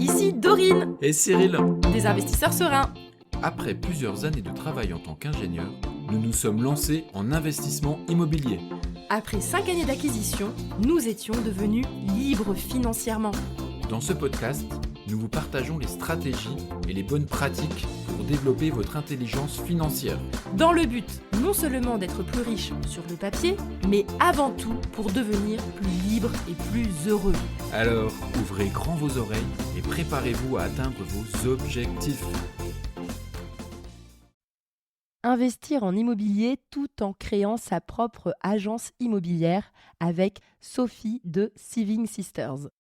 ici Dorine, Et Cyril, des investisseurs sereins. après plusieurs années de travail en tant qu'ingénieur, nous nous sommes lancés en investissement immobilier. Après 5 années d'acquisition, nous étions devenus libres financièrement. Dans ce podcast, nous vous partageons les stratégies et les bonnes pratiques pour développer votre intelligence financière. Dans le but non seulement d'être plus riche sur le papier, mais avant tout pour devenir plus libre et plus heureux. Alors, ouvrez grand vos oreilles et préparez-vous à atteindre vos objectifs. Investir en immobilier tout en créant sa propre agence immobilière avec Sophie de Saving Sisters.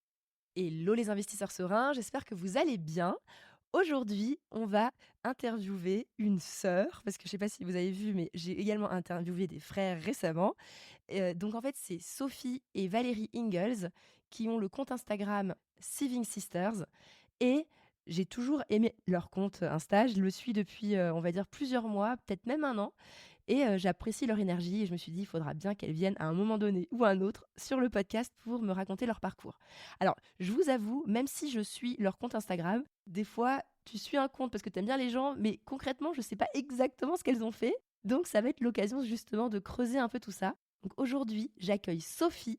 Hello les investisseurs sereins, j'espère que vous allez bien. Aujourd'hui, on va interviewer une sœur, parce que je ne sais pas si vous avez vu, mais j'ai également interviewé des frères récemment. Donc en fait, c'est Sophie et Valérie Ingalls qui ont le compte Instagram Saving Sisters. Et j'ai toujours aimé leur compte Insta. Je le suis depuis, on va dire, plusieurs mois, peut-être même un an. Et j'apprécie leur énergie et je me suis dit, il faudra bien qu'elles viennent à un moment donné ou à un autre sur le podcast pour me raconter leur parcours. Alors, je vous avoue, même si je suis leur compte Instagram, des fois, tu suis un compte parce que tu aimes bien les gens, mais concrètement, je ne sais pas exactement ce qu'elles ont fait. Donc, ça va être l'occasion justement de creuser un peu tout ça. Donc, aujourd'hui, j'accueille Sophie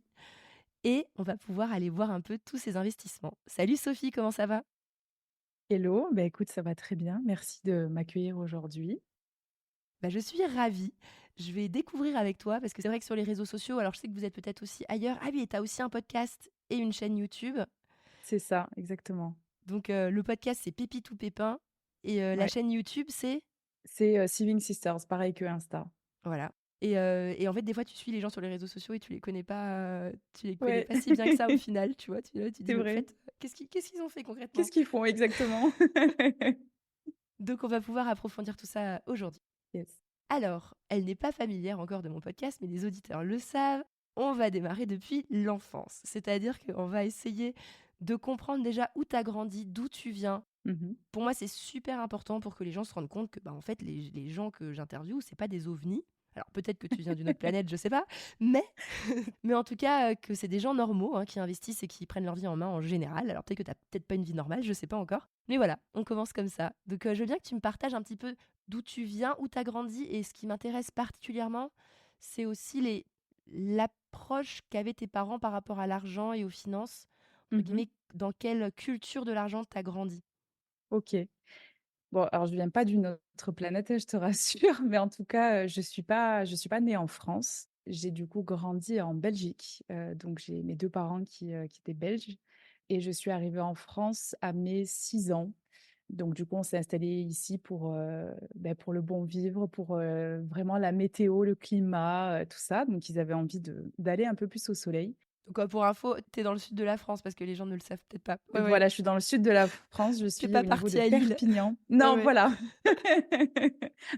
et on va pouvoir aller voir un peu tous ces investissements. Salut Sophie, comment ça va? Hello, bah écoute, ça va très bien. Merci de m'accueillir aujourd'hui. Bah, je suis ravie. Je vais découvrir avec toi parce que c'est vrai que sur les réseaux sociaux, alors je sais que vous êtes peut-être aussi ailleurs. Ah oui, et tu as aussi un podcast et une chaîne YouTube. C'est ça, exactement. Donc le podcast, c'est Pépite ou Pépin. Et la Ouais, chaîne YouTube, c'est... c'est Saving Sisters, pareil que Insta. Voilà. Et en fait, des fois, tu suis les gens sur les réseaux sociaux et tu les connais Ouais, pas si bien que ça au final, tu vois. Tu c'est dis, mais au vrai. fait, qu'est-ce qu'ils ont fait concrètement? Qu'est-ce qu'ils font exactement? Donc on va pouvoir approfondir tout ça aujourd'hui. Yes. Alors, elle n'est pas familière encore de mon podcast, mais les auditeurs le savent. On va démarrer depuis l'enfance. C'est-à-dire qu'on va essayer de comprendre déjà où tu as grandi, d'où tu viens. Mhm. Pour moi, c'est super important pour que les gens se rendent compte que, bah, en fait, les gens que j'interviewe, c'est pas des ovnis. Alors peut-être que tu viens d'une autre planète, je sais pas, mais, mais en tout cas, que c'est des gens normaux hein, qui investissent et qui prennent leur vie en main en général. Alors peut-être que tu peut-être pas une vie normale, je sais pas encore. Mais voilà, on commence comme ça. Donc je veux bien que tu me partages un petit peu d'où tu viens, où tu as grandi. Et ce qui m'intéresse particulièrement, c'est aussi l'approche qu'avaient tes parents par rapport à l'argent et aux finances. Entre Mhm. guillemets, dans quelle culture de l'argent tu as grandi? Ok. Bon, alors je viens pas d'une autre planète, je te rassure, mais en tout cas, je suis pas née en France. J'ai du coup grandi en Belgique. Donc j'ai mes deux parents qui étaient belges. Et je suis arrivée en France à mes 6 ans. Donc, du coup, on s'est installé ici pour le bon vivre, pour vraiment la météo, le climat, tout ça. Donc, ils avaient envie d'aller un peu plus au soleil. Donc, pour info, t'es dans le sud de la France parce que les gens ne le savent peut-être pas. Ouais, ouais. Voilà, je suis dans le sud de la France, je T'es suis pas au niveau de partie à Lille. Perpignan. Ouais, Non, ouais. voilà.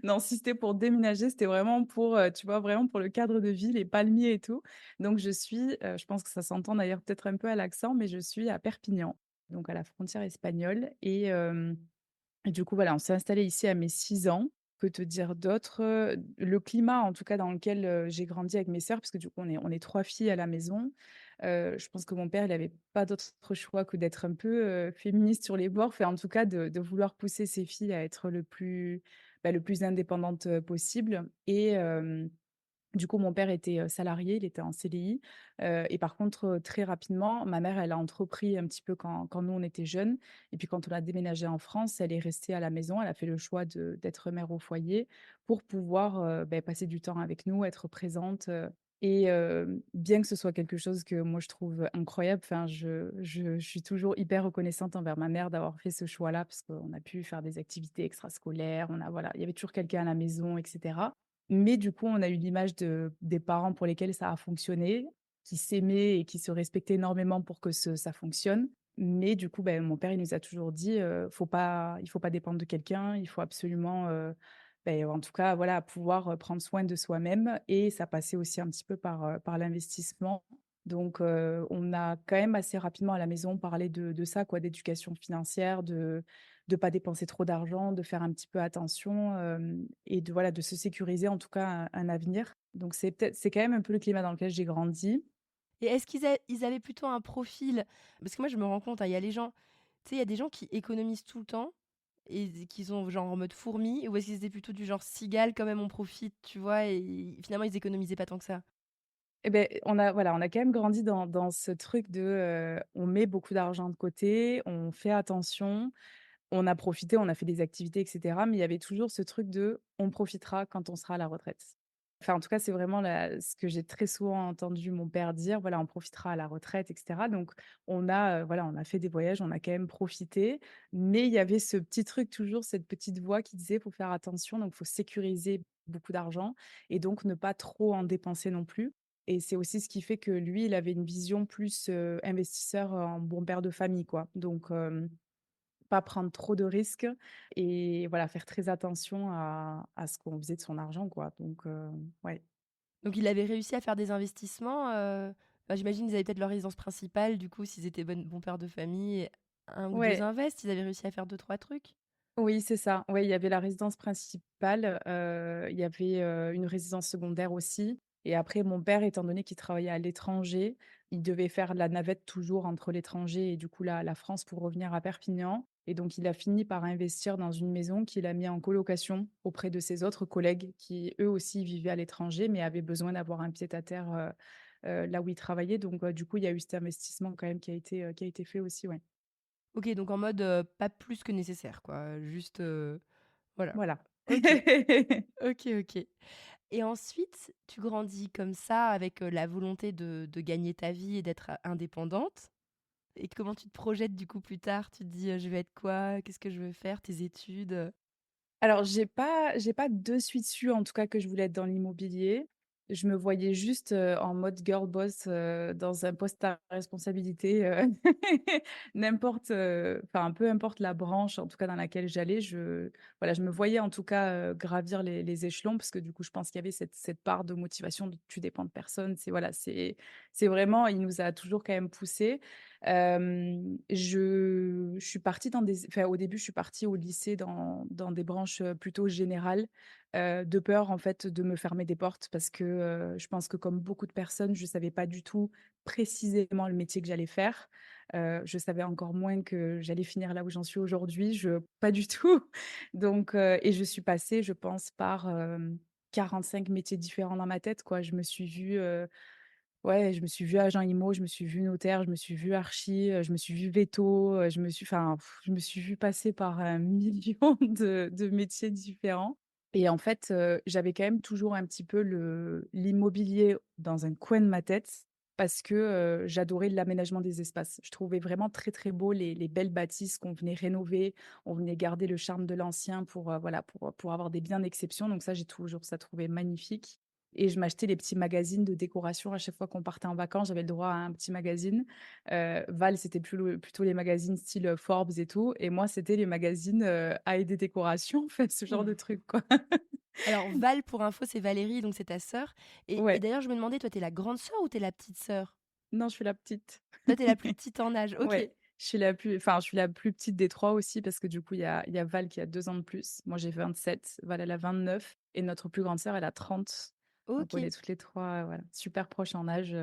Non, si c'était pour déménager, c'était vraiment pour, tu vois, vraiment pour le cadre de vie, les palmiers et tout. Donc, je pense que ça s'entend d'ailleurs peut-être un peu à l'accent, mais je suis à Perpignan, donc à la frontière espagnole. Et du coup, voilà, on s'est installé ici à mes 6 ans. Que te dire d'autre? Le climat, en tout cas, dans lequel, j'ai grandi avec mes sœurs, parce que du coup, on est 3 filles à la maison. Je pense que mon père, il avait pas d'autre choix que d'être un peu, féministe sur les bords. Enfin, en tout cas, de vouloir pousser ses filles à être le plus indépendante, possible. Du coup, mon père était, salarié, il était en CDI, et par contre, très rapidement, ma mère, elle a entrepris un petit peu quand nous, on était jeunes et puis quand on a déménagé en France, elle est restée à la maison. Elle a fait le choix d'être mère au foyer pour pouvoir, passer du temps avec nous, être présente, bien que ce soit quelque chose que moi je trouve incroyable, enfin je suis toujours hyper reconnaissante envers ma mère d'avoir fait ce choix-là parce qu'on a pu faire des activités extrascolaires, voilà, il y avait toujours quelqu'un à la maison et cetera. Mais du coup, on a eu l'image des parents pour lesquels ça a fonctionné, qui s'aimaient et qui se respectaient énormément pour que ça fonctionne. Mais du coup, mon père, il nous a toujours dit, il faut pas dépendre de quelqu'un, il faut absolument, en tout cas, voilà, pouvoir, prendre soin de soi-même et ça passait aussi un petit peu par l'investissement. Donc, on a quand même assez rapidement à la maison parlé de ça quoi, d'éducation financière, de pas dépenser trop d'argent, de faire un petit peu attention, et de se sécuriser en tout cas un avenir. Donc c'est quand même un peu le climat dans lequel j'ai grandi. Et est-ce ils avaient plutôt un profil? Parce que moi, je me rends compte, hein, il y a les gens, Tu sais, il y a des gens qui économisent tout le temps et qui sont genre en mode fourmi ou est-ce qu'ils étaient plutôt du genre cigale, quand même on profite, tu vois? Et finalement ils économisaient pas tant que ça? Et beh, on a quand même grandi dans ce truc de, on met beaucoup d'argent de côté, on fait attention. On a profité, on a fait des activités et cetera, mais il y avait toujours ce truc de: «On profitera quand on sera à la retraite». Enfin, en tout cas, c'est vraiment ce que j'ai très souvent entendu mon père dire: «Voilà, on profitera à la retraite» et cetera. Donc on a fait des voyages, on a quand même profité, mais il y avait ce petit truc toujours, cette petite voix qui disait: «Faut faire attention, donc faut sécuriser beaucoup d'argent et donc ne pas trop en dépenser non plus». Et c'est aussi ce qui fait que lui, il avait une vision plus, investisseur en bon père de famille, quoi. Donc pas prendre trop de risques et voilà, faire très attention à ce qu'on faisait de son argent, quoi. Donc ouais. Donc il avait réussi à faire des investissements, bah, j'imagine ils avaient peut-être leur résidence principale, du coup s'ils étaient bons pères de famille, un ou 2 Ouais, invests, ils avaient réussi à faire deux trois trucs? oui, c'est ça. Ouais, il y avait la résidence principale, il y avait, une résidence secondaire aussi et après mon père, étant donné qu'il travaillait à l'étranger, il devait faire la navette toujours entre l'étranger et du coup la France pour revenir à Perpignan et donc il a fini par investir dans une maison qu'il a mis en colocation auprès de ses autres collègues qui, eux aussi, vivaient à l'étranger mais avaient besoin d'avoir un pied-à-terre, là où il travaillait donc du coup, il y a eu cet investissement quand même qui a été fait aussi, ouais. OK, donc en mode, pas plus que nécessaire quoi, juste, voilà. Voilà. OK. OK, OK. Et ensuite, tu grandis comme ça avec, la volonté de gagner ta vie et d'être, indépendante. Et comment tu te projettes du coup plus tard? Tu te dis, «Je vais être quoi? Qu'est-ce que je veux faire?» Tes études? Alors j'ai pas de suite su, en tout cas, que je voulais être dans l'immobilier. Je me voyais juste, en mode girl boss, dans un poste à responsabilité, n'importe, enfin, peu importe la branche, en tout cas, dans laquelle j'allais, je me voyais, en tout cas, gravir les échelons parce que, du coup, je pense qu'il y avait cette part de motivation de tu dépends de personne. C'est vraiment il nous a toujours quand même poussés. Je suis partie dans des enfin, au début, je suis partie au lycée dans des branches, plutôt générales, de peur, en fait, de me fermer des portes parce que, je pense que comme beaucoup de personnes, je savais pas du tout précisément le métier que j'allais faire. Je savais encore moins que j'allais finir là où j'en suis aujourd'hui, je pas du tout. Donc et je suis passée, je pense, par, 45 métiers différents dans ma tête, quoi. Je me suis vue, ouais, je me suis vue agent IMO, je me suis vue notaire, je me suis vue archi, je me suis vue véto, je me suis vue passer par un million de métiers différents et en fait, j'avais quand même toujours un petit peu l'immobilier dans un coin de ma tête parce que, j'adorais l'aménagement des espaces. Je trouvais vraiment très, très beau les belles bâtisses qu'on venait rénover. On venait garder le charme de l'ancien pour, voilà, pour avoir des biens d'exception donc ça, j'ai toujours ça trouvé magnifique et je m'achetais les petits magazines de décoration à chaque fois qu'on partait en vacances, j'avais le droit à un petit magazine. Val, c'était plutôt les magazines style, Forbes et tout et moi, c'était les magazines, A&D décoration, en fait, ce genre de truc, quoi. Alors Val, pour info, c'est Valérie, donc c'est ta sœur. Et Ouais, d'ailleurs, je me demandais, toi, t'es la grande sœur ou t'es la petite sœur? non, je suis la petite. Toi, t'es la plus petite en âge. OK. Ouais, je suis la plus petite des 3 aussi parce que du coup, il y a Val qui a 2 ans de plus. Moi, j'ai 27, Val, elle a 29 et notre plus grande sœur, elle a 30. Donc on OK. est toutes les 3, voilà, super proches en âge,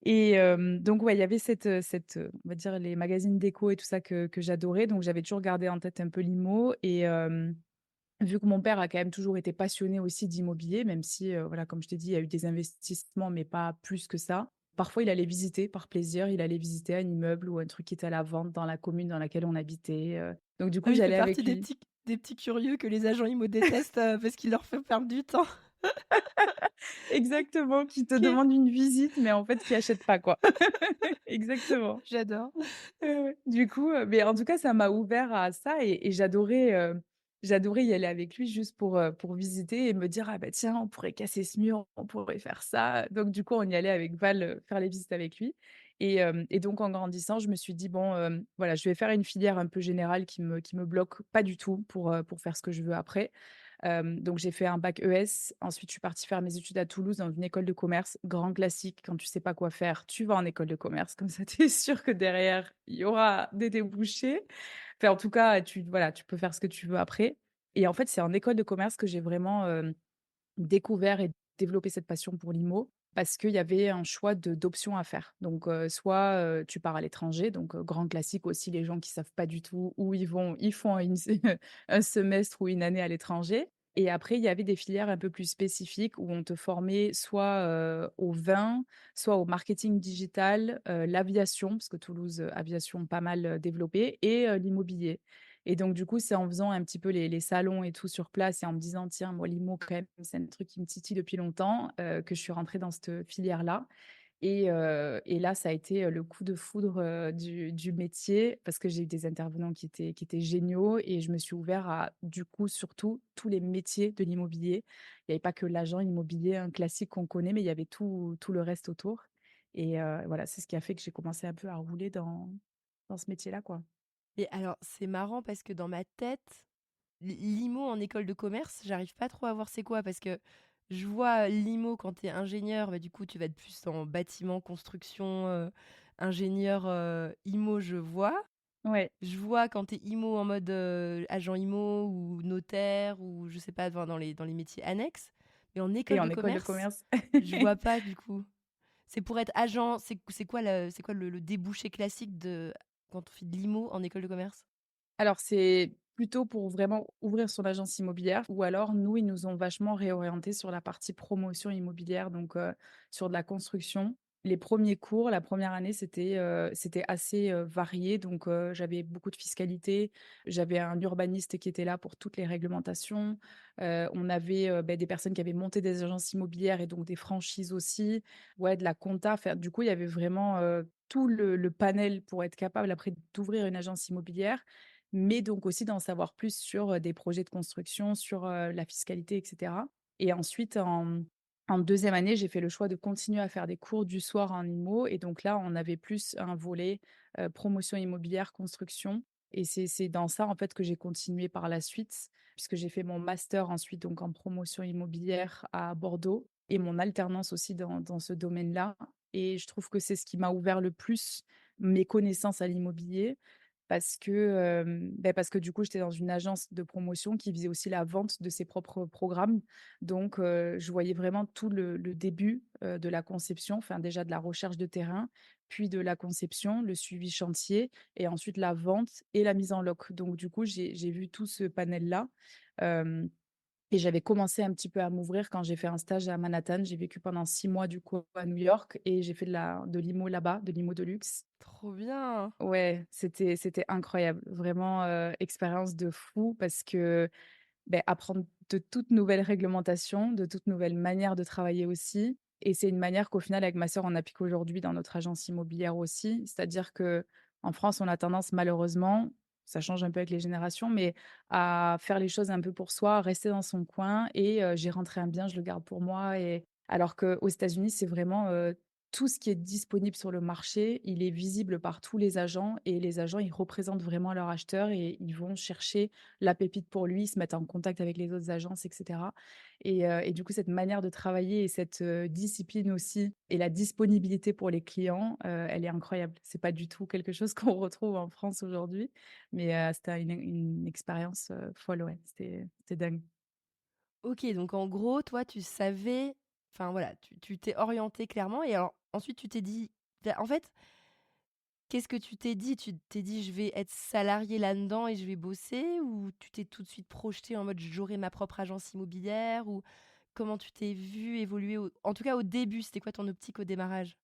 et donc ouais, il y avait on va dire les magazines déco et tout ça que j'adorais, donc j'avais toujours gardé en tête un peu l'IMO et vu que mon père a quand même toujours été passionné aussi d'immobilier, même si, voilà, comme je t'ai dit, il y a eu des investissements, mais pas plus que ça. Parfois, il allait visiter par plaisir, il allait visiter un immeuble ou un truc qui était à la vente dans la commune dans laquelle on habitait, donc du Ah coup, oui, il fait j'allais partie avec lui. des petits curieux que les agents IMO détestent, parce qu'il leur fait perdre du temps. Exactement, qui te OK, demande une visite, mais en fait qui achète pas, quoi. Exactement. j'adore. Ouais. Du coup, mais en tout cas, ça m'a ouvert à ça et j'adorais y aller avec lui juste pour visiter et me dire: «Ah bah tiens, on pourrait casser ce mur, on pourrait faire ça». Donc du coup, on y allait avec Val, faire les visites avec lui et donc en grandissant, je me suis dit: «Bon, voilà, je vais faire une filière un peu générale qui me bloque pas du tout pour faire ce que je veux après». Donc j'ai fait un bac ES. Ensuite, je suis partie faire mes études à Toulouse dans une école de commerce. Grand classique, quand tu sais pas quoi faire, tu vas en école de commerce. Comme ça, tu es sûr que derrière, il y aura des débouchés. Enfin, en tout cas, voilà, tu peux faire ce que tu veux après. Et en fait, c'est en école de commerce que j'ai vraiment, découvert et développé cette passion pour l'IMO. parce qu'il y avait un choix d'options à faire. Donc, soit, tu pars à l'étranger, donc, grand classique aussi, les gens qui savent pas du tout où ils vont, ils font une un semestre ou une année à l'étranger. Et après, il y avait des filières un peu plus spécifiques où on te formait soit, au vin, soit au marketing digital, l'aviation, parce que Toulouse, aviation pas mal, développée et l'immobilier. Et donc du coup, c'est en faisant un petit peu les salons et tout sur place et en me disant: «Tiens, moi l'IMO quand même, c'est un truc qui me titille depuis longtemps», que je suis rentrée dans cette filière-là. Et là, ça a été, le coup de foudre, du métier parce que j'ai eu des intervenants qui étaient géniaux et je me suis ouvert à, du coup, surtout tous les métiers de l'immobilier. Il y avait pas que l'agent immobilier, un classique qu'on connaît, mais il y avait tout le reste autour. Et voilà, c'est ce qui a fait que j'ai commencé un peu à rouler dans ce métier-là, quoi. Et alors, c'est marrant parce que dans ma tête, l'IMO en école de commerce, j'arrive pas trop à voir c'est quoi parce que je vois l'IMO quand tu es ingénieur, bah, du coup, tu vas être plus en bâtiment, construction, ingénieur IMO, je vois. Ouais. Je vois quand tu es IMO en mode agent IMO ou notaire ou je sais pas, enfin, dans les métiers annexes. Mais en Et école de en école de commerce, commerce. je vois pas du coup. C'est pour être agent, c'est quoi le débouché classique de quand on fait de l'IMO en école de commerce? Alors, c'est plutôt pour vraiment ouvrir son agence immobilière ou alors nous, ils nous ont vachement réorientés sur la partie promotion immobilière, donc sur de la construction. Les premiers cours, la première année, c'était assez, varié, donc j'avais beaucoup de fiscalité, j'avais un urbaniste qui était là pour toutes les réglementations, on avait, des personnes qui avaient monté des agences immobilières et donc des franchises aussi. Ouais, de la compta, enfin, du coup, il y avait vraiment, tout le panel pour être capable après d'ouvrir une agence immobilière, mais donc aussi d'en savoir plus sur, des projets de construction, sur, la fiscalité et cetera. Et ensuite en 2e année, j'ai fait le choix de continuer à faire des cours du soir en IMO et donc là, on avait plus un volet, promotion immobilière, construction. Et c'est dans ça, en fait, que j'ai continué par la suite, puisque j'ai fait mon master ensuite donc en promotion immobilière à Bordeaux et mon alternance aussi dans ce domaine-là. Et je trouve que c'est ce qui m'a ouvert le plus mes connaissances à l'immobilier parce que, parce que du coup, j'étais dans une agence de promotion qui faisait aussi la vente de ses propres programmes. Donc, je voyais vraiment tout le début, de la conception, enfin déjà de la recherche de terrain, puis de la conception, le suivi chantier et ensuite la vente et la mise en loc. Donc du coup, j'ai vu tout ce panel-là, hem et j'avais commencé un petit peu à m'ouvrir quand j'ai fait un stage à Manhattan. J'ai vécu pendant 6 mois du coup à New York et j'ai fait de l'IMO là-bas, de l'IMO de luxe. Trop bien! Ouais, c'était incroyable. Vraiment, expérience de fou parce que, apprendre de toutes nouvelles réglementations, de toutes nouvelles manières de travailler aussi. Et c'est une manière qu'au final, avec ma sœur, on applique aujourd'hui dans notre agence immobilière aussi. C'est-à-dire que en France, on a tendance malheureusement, ça change un peu avec les générations, mais à faire les choses un peu pour soi, rester dans son coin et j'ai rentré un bien, je le garde pour moi. Et alors qu'aux États-Unis, c'est vraiment, tout ce qui est disponible sur le marché, il est visible par tous les agents et les agents, ils représentent vraiment leur acheteur et ils vont chercher la pépite pour lui, se mettre en contact avec les autres agences et cetera. Et du coup, cette manière de travailler et cette, discipline aussi et la disponibilité pour les clients, elle est incroyable. C'est pas du tout quelque chose qu'on retrouve en France aujourd'hui, mais c'était une expérience, folle, ouais, c'était dingue. OK, donc en gros, toi, tu savais, enfin voilà, tu t'es orienté clairement et alors ensuite tu t'es dit, en fait, qu'est-ce que tu t'es dit? Tu t'es dit: «Je vais être salarié là-dedans et je vais bosser» ou tu t'es tout de suite projeté en mode: «J'aurai ma propre agence immobilière» ou comment tu t'es vu évoluer en tout cas au début, c'était quoi ton optique au démarrage?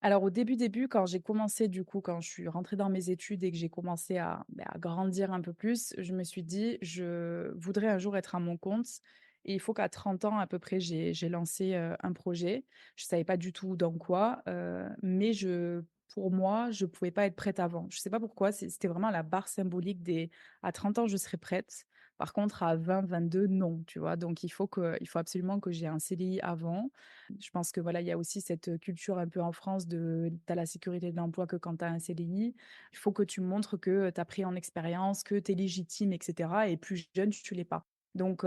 Alors au début, quand j'ai commencé du coup, quand je suis rentrée dans mes études et que j'ai commencé à grandir un peu plus, je me suis dit: «Je voudrais un jour être à mon compte» et il faut qu'à 30 ans à peu près, j'ai lancé, un projet. Je savais pas du tout dans quoi, mais pour moi, je pouvais pas être prête avant. Je sais pas pourquoi, c'était vraiment la barre symbolique des: «À 30 ans, je serai prête». Par contre à 20-22 non, tu vois? Donc il faut absolument que j'ai un CDI avant. Je pense que voilà, il y a aussi cette culture un peu en France de tu as la sécurité de l'emploi que quand tu as un CDI. Il faut que tu montres que tu as pris en expérience, que tu es légitime et cetera et plus jeune, tu l'es pas. Donc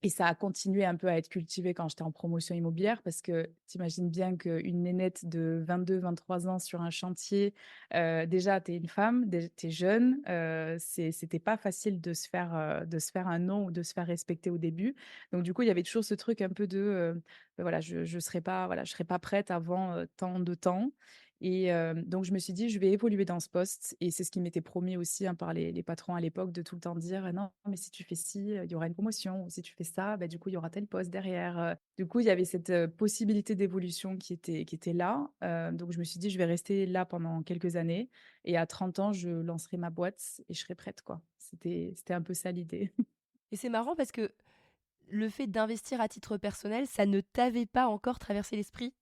Et ça a continué un peu à être cultivé quand j'étais en promotion immobilière parce que tu imagines bien qu'une nénette de 22-23 ans sur un chantier, déjà tu es une femme, tu es jeune, c'était pas facile de se faire un nom ou de se faire respecter au début. Donc du coup, il y avait toujours ce truc un peu de, bah, voilà, je serai pas voilà, je serai pas prête avant, tant de temps. Et donc je me suis dit: «Je vais évoluer dans ce poste» et c'est ce qui m'était promis aussi, hein, par les patrons à l'époque de tout le temps dire: «Non, mais si tu fais ci, il y aura une promotion ou si tu fais ça, bah, du coup, il y aura tel poste derrière», Du coup, il y avait cette, possibilité d'évolution qui était là, donc je me suis dit: «Je vais rester là pendant quelques années et à 30 ans, je lancerai ma boîte et je serai prête», quoi. C'était un peu ça l'idée. Et c'est marrant parce que le fait d'investir à titre personnel, ça ne t'avait pas encore traversé l'esprit?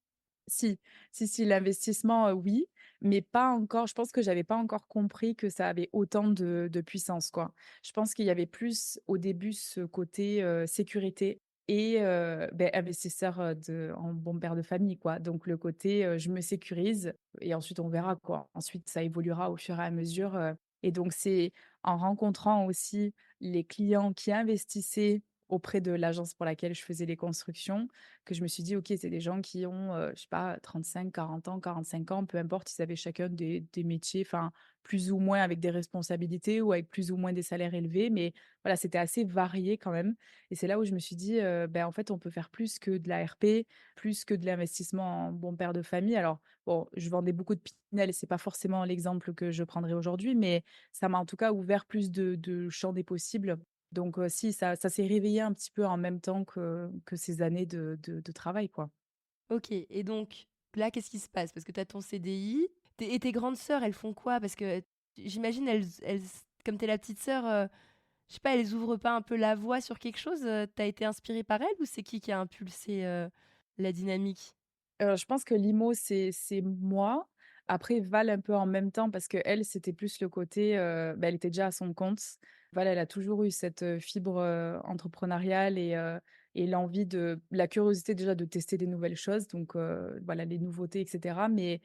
Si, si, l'investissement, oui, mais pas encore je pense que j'avais pas encore compris que ça avait autant de puissance, quoi. Je pense qu'il y avait plus au début ce côté, sécurité et investisseur, en bon père de famille, quoi. Donc le côté, je me sécurise et ensuite on verra, quoi. Ensuite ça évoluera au fur et à mesure, et donc c'est en rencontrant aussi les clients qui investissaient auprès de l'agence pour laquelle je faisais les constructions, que je me suis dit: «OK, c'est des gens qui ont, je sais pas 35-40 ans, 45 ans», peu importe, ils avaient chacun des métiers, enfin, plus ou moins avec des responsabilités ou avec plus ou moins des salaires élevés, mais voilà, c'était assez varié quand même et c'est là où je me suis dit, «Ben, en fait, on peut faire plus que de la RP, plus que de l'investissement en bon père de famille». Alors bon, je vendais beaucoup de Pinel et c'est pas forcément l'exemple que je prendrai aujourd'hui, mais ça m'a en tout cas ouvert plus de champs des possibles donc si, ça s'est réveillé un petit peu en même temps que ces années de travail, quoi. OK, et donc là, qu'est-ce qui se passe? Parce que tu as ton CDI, tes grandes sœurs, elles font quoi? Parce que j'imagine elles comme tu es la petite sœur, je sais pas, elles ouvrent pas un peu la voie sur quelque chose? Tu as été inspirée par elles ou c'est qui a impulsé, la dynamique? Je pense que l'IMO, c'est moi. Après Val un peu en même temps parce qu'elle, c'était plus le côté, bah, elle était déjà à son compte. Val, elle a toujours eu cette, fibre, entrepreneuriale et l'envie de la curiosité déjà de tester des nouvelles choses donc voilà, les nouveautés et cetera mais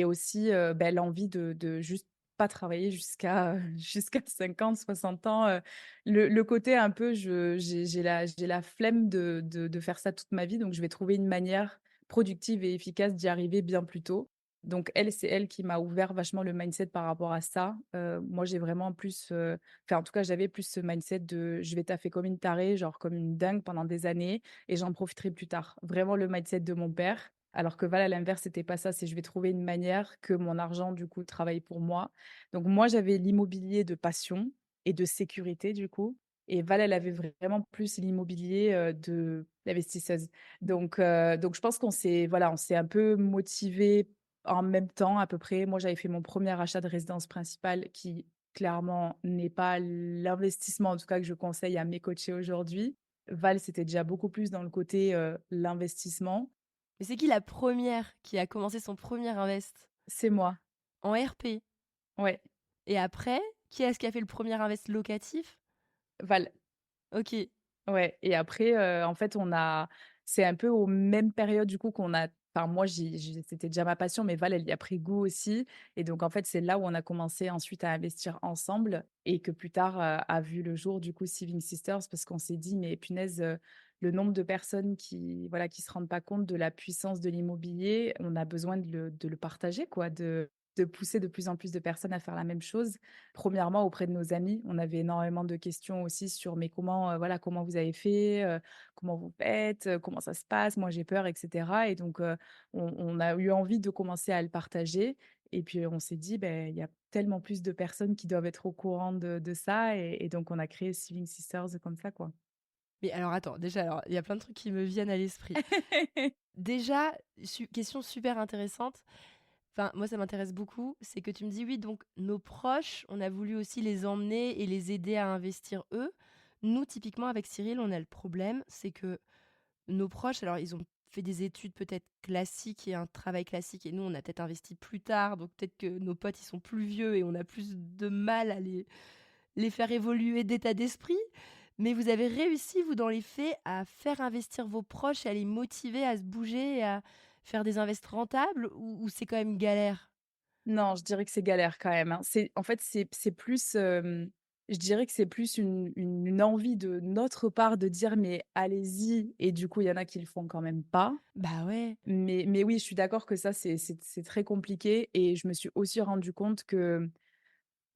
aussi, bah, l'envie de juste pas travailler jusqu'à, jusqu'à 50-60 ans, le côté un peu j'ai la flemme de faire ça toute ma vie donc je vais trouver une manière productive et efficace d'y arriver bien plus tôt. Donc elle, c'est elle qui m'a ouvert vachement le mindset par rapport à ça. Moi, j'ai vraiment plus, enfin, en tout cas, j'avais plus ce mindset de: «Je vais taffer comme une tarée, genre comme une dingue pendant des années et j'en profiterai plus tard». Vraiment le mindset de mon père. Alors que Val, à l'inverse, c'était pas ça, c'est: «Je vais trouver une manière que mon argent, du coup, travaille pour moi». Donc moi, j'avais l'immobilier de passion et de sécurité, du coup et Val, elle avait vraiment plus l'immobilier, de d'investisseuse. Donc je pense qu'on s'est voilà, on s'est un peu motivés en même temps à peu près. Moi, j'avais fait mon premier achat de résidence principale qui clairement n'est pas l'investissement en tout cas que je conseille à mes coachés aujourd'hui. Val, c'était déjà beaucoup plus dans le côté, l'investissement. Mais c'est qui la première qui a commencé son premier invest? C'est moi, En RP? ouais, Et après, qui est-ce qui a fait le premier invest locatif? Val. OK. Ouais et après, en fait, on a c'est un peu aux mêmes périodes du coup qu'on a enfin moi c'était déjà ma passion, mais Val, elle y a pris goût aussi et donc en fait, c'est là où on a commencé ensuite à investir ensemble et que plus tard, a vu le jour du coup Saving Sisters parce qu'on s'est dit: «Mais punaise, le nombre de personnes qui voilà, qui se rendent pas compte de la puissance de l'immobilier, on a besoin de le partager quoi, de pousser de plus en plus de personnes à faire la même chose». Premièrement, auprès de nos amis, on avait énormément de questions aussi sur: «Mais comment, voilà, comment vous avez fait? Comment vous faites? Comment ça se passe? Moi, j'ai peur» et cetera et donc on a eu envie de commencer à le partager et puis on s'est dit: «Beh, il y a tellement plus de personnes qui doivent être au courant de ça» et donc on a créé Living Sisters comme ça, quoi. Mais alors attends, déjà, alors il y a plein de trucs qui me viennent à l'esprit. Déjà, question super intéressante. Enfin, moi, ça m'intéresse beaucoup. C'est que tu me dis, oui, donc nos proches, on a voulu aussi les emmener et les aider à investir eux. Nous, typiquement, avec Cyril, on a le problème, c'est que nos proches, alors, ils ont fait des études peut-être classiques et un travail classique, et nous, on a peut-être investi plus tard, donc peut-être que nos potes, ils sont plus vieux et on a plus de mal à les faire évoluer d'état d'esprit. Mais vous avez réussi, vous, dans les faits, à faire investir vos proches et à les motiver à se bouger et à faire des invests rentables, ou c'est quand même galère? Non, je dirais que c'est galère quand même, hein. C'est en fait, c'est plus, Je dirais que c'est plus une envie de notre part de dire: «Mais allez-y» et du coup, il y en a qui le font quand même pas. Bah ouais, Mais oui, je suis d'accord que ça, c'est très compliqué et je me suis aussi rendu compte que,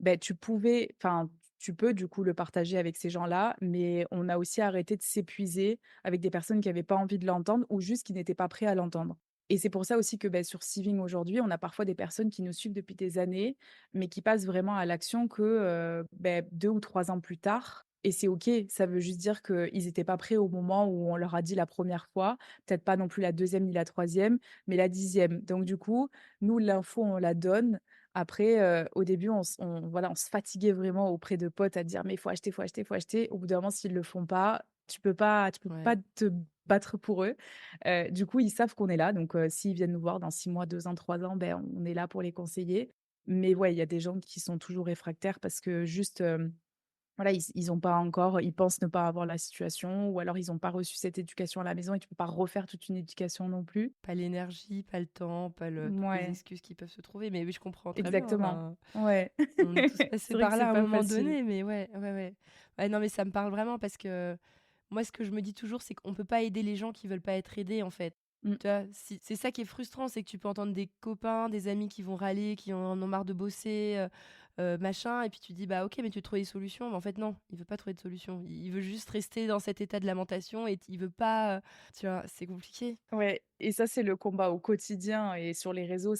beh, tu peux du coup le partager avec ces gens-là, mais on a aussi arrêté de s'épuiser avec des personnes qui avaient pas envie de l'entendre ou juste qui n'étaient pas prêts à l'entendre. Et c'est pour ça aussi que, beh, sur Siving aujourd'hui, on a parfois des personnes qui nous suivent depuis des années, mais qui passent vraiment à l'action que, beh, 2 ou 3 ans plus tard et c'est OK. Ça veut juste dire qu'ils étaient pas prêts au moment où on leur a dit la première fois, peut-être pas non plus la deuxième ni la troisième, mais la dixième. Donc du coup, nous l'info, on la donne après, au début, on se fatiguait vraiment auprès de potes à dire: «Mais il faut acheter, il faut acheter, il faut acheter». Au bout d'un moment, s'ils le font pas, tu peux pas ouais. te battre pour eux. Du coup, ils savent qu'on est là, donc s'ils viennent nous voir dans 6 mois, 2 ans, 3 ans, ben, on est là pour les conseiller. Mais ouais, il y a des gens qui sont toujours réfractaires parce que juste, voilà, ils ont pas encore ils pensent ne pas avoir la situation ou alors ils ont pas reçu cette éducation à la maison et tu peux pas refaire toute une éducation non plus. Pas l'énergie, pas le temps, pas le toutes les Ouais, excuses qui peuvent se trouver. Mais oui, je comprends très bien, hein, exactement. ben, Ouais. on est tous passés C'est vrai que par c'est là à un pas moment facile. donné, mais ouais, ouais, ouais. Ouais, non, mais ça me parle vraiment parce que moi, ce que je me dis toujours, c'est qu'on peut pas aider les gens qui veulent pas être aidés, en fait. Mmh. Tu vois? C'est ça qui est frustrant, c'est que tu peux entendre des copains, des amis qui vont râler, qui en ont marre de bosser, machin et puis tu dis: «Bah, OK, mais tu veux trouver des solutions». Mais en fait, non, il veut pas trouver de solution. Il veut juste rester dans cet état de lamentation et il veut pas, tu vois? C'est compliqué. Ouais et ça, c'est le combat au quotidien et sur les réseaux,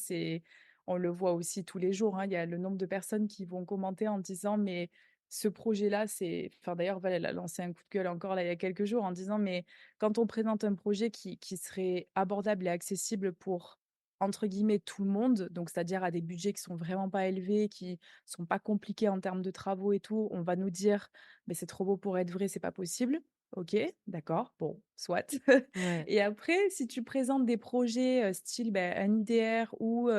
on le voit aussi tous les jours, hein. Il y a le nombre de personnes qui vont commenter en disant: «Mais ce projet-là, c'est» enfin, d'ailleurs, Val, elle a lancé un coup de gueule encore là, il y a quelques jours en disant: «Mais quand on présente un projet qui serait abordable et accessible pour, entre guillemets, «tout le monde», donc c'est-à-dire à des budgets qui sont vraiment pas élevés, qui sont pas compliqués en termes de travaux et tout, on va nous dire: «Mais c'est trop beau pour être vrai, c'est pas possible». OK, d'accord, bon, soit. Ouais. Et après, si tu présentes des projets, style, bah, un IDR ou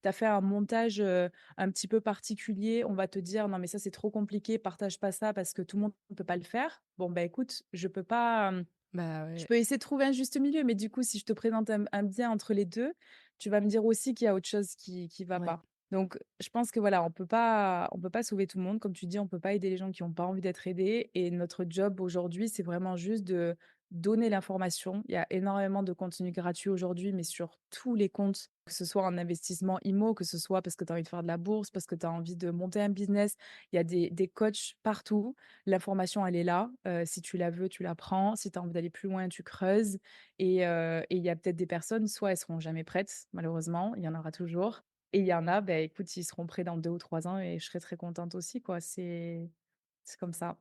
tu as fait un montage, un petit peu particulier, on va te dire: «Non mais ça, c'est trop compliqué, partage pas ça parce que tout le monde ne peut pas le faire». Bon, bah, écoute, je peux pas, Bah, je ouais. peux essayer de trouver un juste milieu, mais du coup, si je te présente un bien entre les 2, tu vas me dire aussi qu'il y a autre chose qui va Ouais. pas. Donc je pense que voilà, on peut pas sauver tout le monde. Comme tu dis, on peut pas aider les gens qui ont pas envie d'être aidés et notre job aujourd'hui, c'est vraiment juste de donner l'information. Il y a énormément de contenu gratuit aujourd'hui, mais sur tous les comptes, que ce soit en investissement IMO, que ce soit parce que tu as envie de faire de la bourse, parce que tu as envie de monter un business. Il y a des coachs partout. L'information, elle est là. Si tu la veux, tu la prends. Si tu as envie d'aller plus loin, tu creuses et il y a peut-être des personnes, soit elles seront jamais prêtes, malheureusement, il y en aura toujours et il y en a, ben écoute, ils seront prêts dans 2 ou 3 ans et je serai très contente aussi, quoi. C'est comme ça.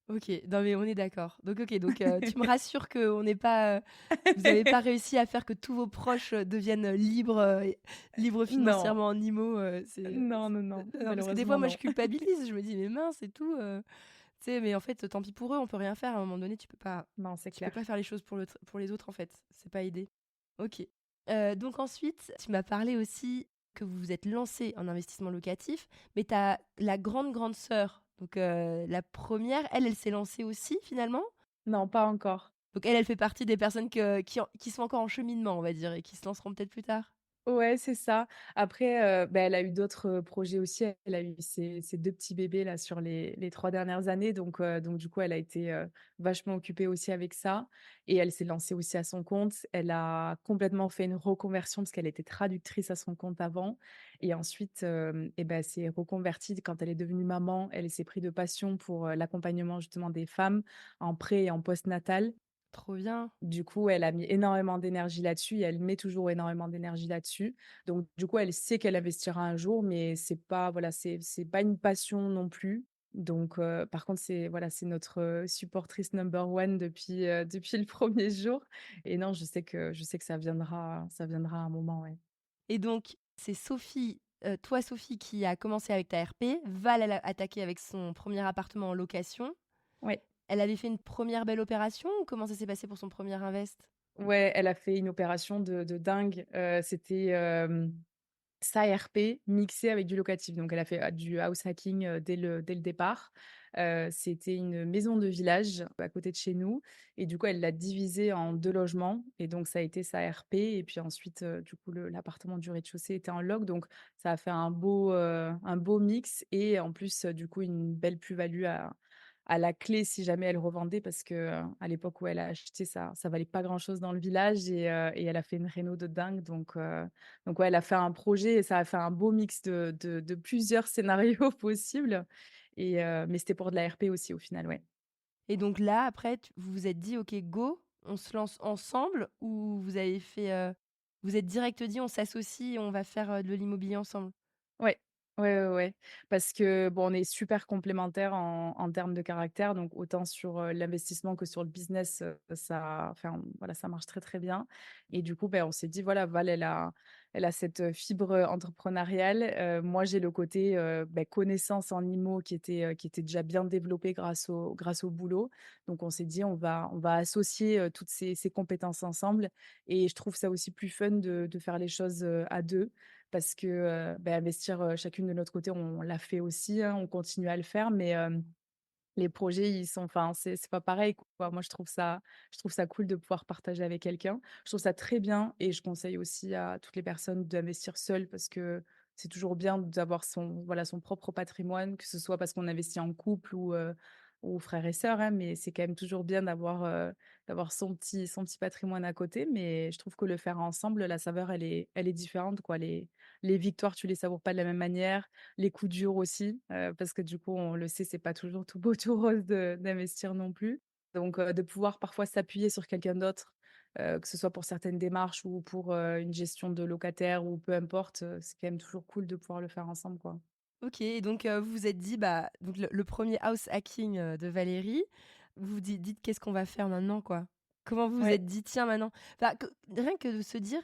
OK, non mais on est d'accord. Donc OK, donc tu me rassures qu'on n'est pas, vous avez pas réussi à faire que tous vos proches, deviennent, libres, et libres Non, financièrement en IMO, non, non, non, non parce que des fois malheureusement moi je non. culpabilise, je me dis: «Mais mince et tout», tu sais? Mais en fait, tant pis pour eux, on peut rien faire à un moment donné, Non, c'est tu peux pas clair. faire les choses pour les autres en fait, c'est pas aider. OK. Donc ensuite, tu m'as parlé aussi que vous vous êtes lancé en investissement locatif, mais tu as la grande, grande sœur, donc la première, elle s'est lancée aussi finalement? Non, pas encore. Donc elle fait partie des personnes qui sont encore en cheminement, on va dire et qui se lanceront peut-être plus tard? Ouais, c'est ça. Après, bah, elle a eu d'autres, projets aussi. Elle a eu ses 2 petits bébés là sur les 3 dernières années donc du coup, elle a été, vachement occupée aussi avec ça et elle s'est lancée aussi à son compte. Elle a complètement fait une reconversion parce qu'elle était traductrice à son compte avant et ensuite, et bah, elle s'est reconvertie quand elle est devenue maman. Elle s'est pris de passion pour, l'accompagnement justement des femmes en pré et en post-natal. Trop bien. Du coup, elle a mis énormément d'énergie là-dessus et elle met toujours énormément d'énergie là-dessus. Donc du coup, elle sait qu'elle investira un jour, mais c'est pas voilà, c'est pas une passion non plus. Donc par contre, c'est voilà, c'est notre, supportrice number one depuis le premier jour et non, je sais que ça viendra à un moment, ouais. Et donc c'est Sophie, toi Sophie qui a commencé avec ta RP, Val elle a attaqué avec son premier appartement en location. Ouais. Elle avait fait une première belle opération ou comment ça s'est passé pour son premier invest? Ouais, elle a fait une opération de dingue, c'était, sa RP mixée avec du locatif. Donc elle a fait, du house hacking, dès le départ. C'était une maison de village à côté de chez nous et du coup, elle l'a divisée en 2 logements et donc ça a été sa RP et puis ensuite, du coup, l'appartement du rez-de-chaussée était en loc donc ça a fait un beau mix et en plus, du coup, une belle plus-value à la clé si jamais elle revendait parce que, à l'époque où elle a acheté ça valait pas grand-chose dans le village et elle a fait une réno de dingue donc ouais, elle a fait un projet et ça a fait un beau mix de plusieurs scénarios possibles mais c'était pour de la RP aussi au final, ouais. Et donc là, après, vous vous êtes dit: «OK, go, on se lance ensemble» ou vous avez fait, vous êtes direct dit: «On s'associe et on va faire, de l'immobilier ensemble»? Ouais. Ouais, ouais, ouais. Parce que, bon, on est super complémentaires en termes de caractère, donc autant sur, l'investissement que sur le business, ça enfin, voilà, ça marche très, très bien et du coup, ben, on s'est dit: «Voilà, Val, elle a cette, fibre, entrepreneuriale, moi, j'ai le côté, connaissance en IMO qui était déjà bien développé grâce au boulot». Donc on s'est dit: On va associer, toutes ces compétences ensemble» et je trouve ça aussi plus fun de faire les choses, à 2 parce que, investir, chacune de notre côté, on l'a fait aussi, hein, on continue à le faire, mais les projets, ils sont enfin, c'est pas pareil, quoi. Moi, je trouve ça cool de pouvoir partager avec quelqu'un. Je trouve ça très bien et je conseille aussi à toutes les personnes d'investir seules parce que c'est toujours bien d'avoir son propre patrimoine, que ce soit parce qu'on investit en couple ou frères et sœurs, hein, mais c'est quand même toujours bien d'avoir son petit patrimoine à côté. Mais je trouve que le faire ensemble, la saveur, elle est différente, quoi. Les victoires, tu les savoures pas de la même manière, les coups durs aussi, parce que du coup, on le sait, c'est pas toujours tout beau, tout rose de d'investir non plus. Donc, de pouvoir parfois s'appuyer sur quelqu'un d'autre, que ce soit pour certaines démarches ou pour, une gestion de locataire ou peu importe, c'est quand même toujours cool de pouvoir le faire ensemble, quoi. OK et donc vous vous êtes dit, bah, donc le 1er house hacking, de Valérie, vous vous dites: «Qu'est-ce qu'on va faire maintenant, quoi?» Comment vous vous Ouais. êtes dit: «Tiens, maintenant» enfin, que rien que de se dire,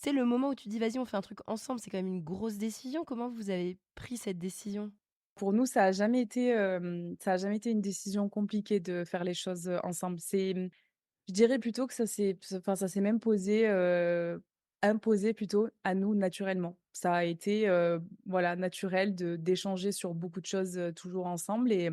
tu sais, le moment où tu dis: «Vas-y, on fait un truc ensemble», c'est quand même une grosse décision. Comment vous avez pris cette décision? Pour nous, ça a jamais été une décision compliquée de faire les choses, ensemble. Je dirais plutôt que ça s'est même imposé plutôt à nous naturellement. Ça a été, voilà, naturel d'échanger sur beaucoup de choses, toujours ensemble et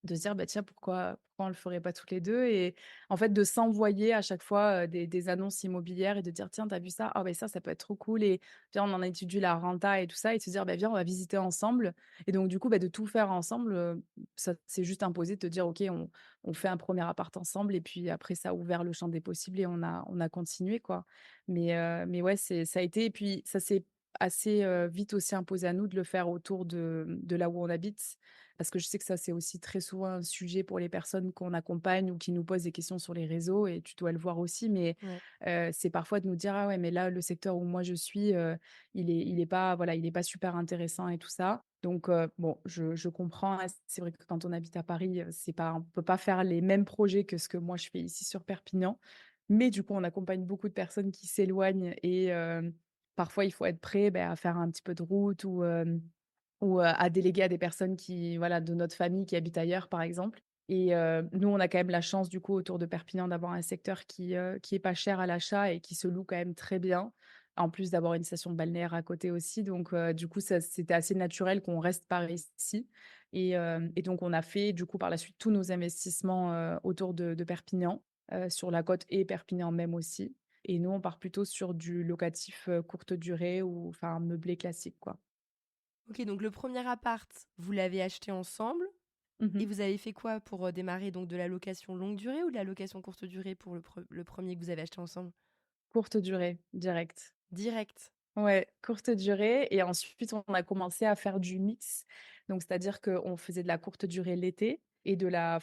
de se dire: «Bah, tiens, pourquoi on le ferait pas toutes les 2 et en fait, de s'envoyer à chaque fois, des annonces immobilières et de dire: «Tiens, t'as vu ça? Ah ben ça peut être trop cool et viens, on en étudie la renta et tout ça» et de se dire: «Bah, viens, on va visiter ensemble» et donc du coup, bah, de tout faire ensemble, ça s'est juste imposé de te dire: «OK, on fait un premier appart ensemble» et puis après ça a ouvert le champ des possibles et on a continué, quoi. Mais ouais, ça a été et puis ça s'est assez, vite aussi imposé à nous de le faire autour de là où on habite. Parce que je sais que ça, c'est aussi très souvent un sujet pour les personnes qu'on accompagne ou qui nous posent des questions sur les réseaux et tu dois le voir aussi. Mais, Ouais. c'est parfois de nous dire: «Ah ouais, mais là, le secteur où moi je suis, il est pas voilà, il est pas super intéressant et tout ça». Donc, bon, je comprends, hein. C'est vrai que quand on habite à Paris, c'est pas on peut pas faire les mêmes projets que ce que moi je fais ici sur Perpignan. Mais du coup, on accompagne beaucoup de personnes qui s'éloignent et parfois il faut être prêt, à faire un petit peu de route ou, à déléguer à des personnes qui voilà, de notre famille qui habitent ailleurs, par exemple et nous, on a quand même la chance, du coup, autour de Perpignan, d'avoir un secteur qui est pas cher à l'achat et qui se loue quand même très bien. En plus d'avoir une station balnéaire à côté aussi donc du coup, ça c'était assez naturel qu'on reste par ici et donc on a fait, du coup, par la suite, tous nos investissements, autour de Perpignan, sur la côte et Perpignan même aussi et nous, on part plutôt sur du locatif, courte durée ou enfin, meublé classique, quoi. OK, donc le premier appart, vous l'avez acheté ensemble Mmh. et vous avez fait quoi pour, démarrer? Donc de la location longue durée ou de la location courte durée pour le 1er que vous avez acheté ensemble? Courte durée, direct. Direct? Ouais, courte durée et ensuite on a commencé à faire du mix. Donc c'est-à-dire qu'on faisait de la courte durée l'été et de la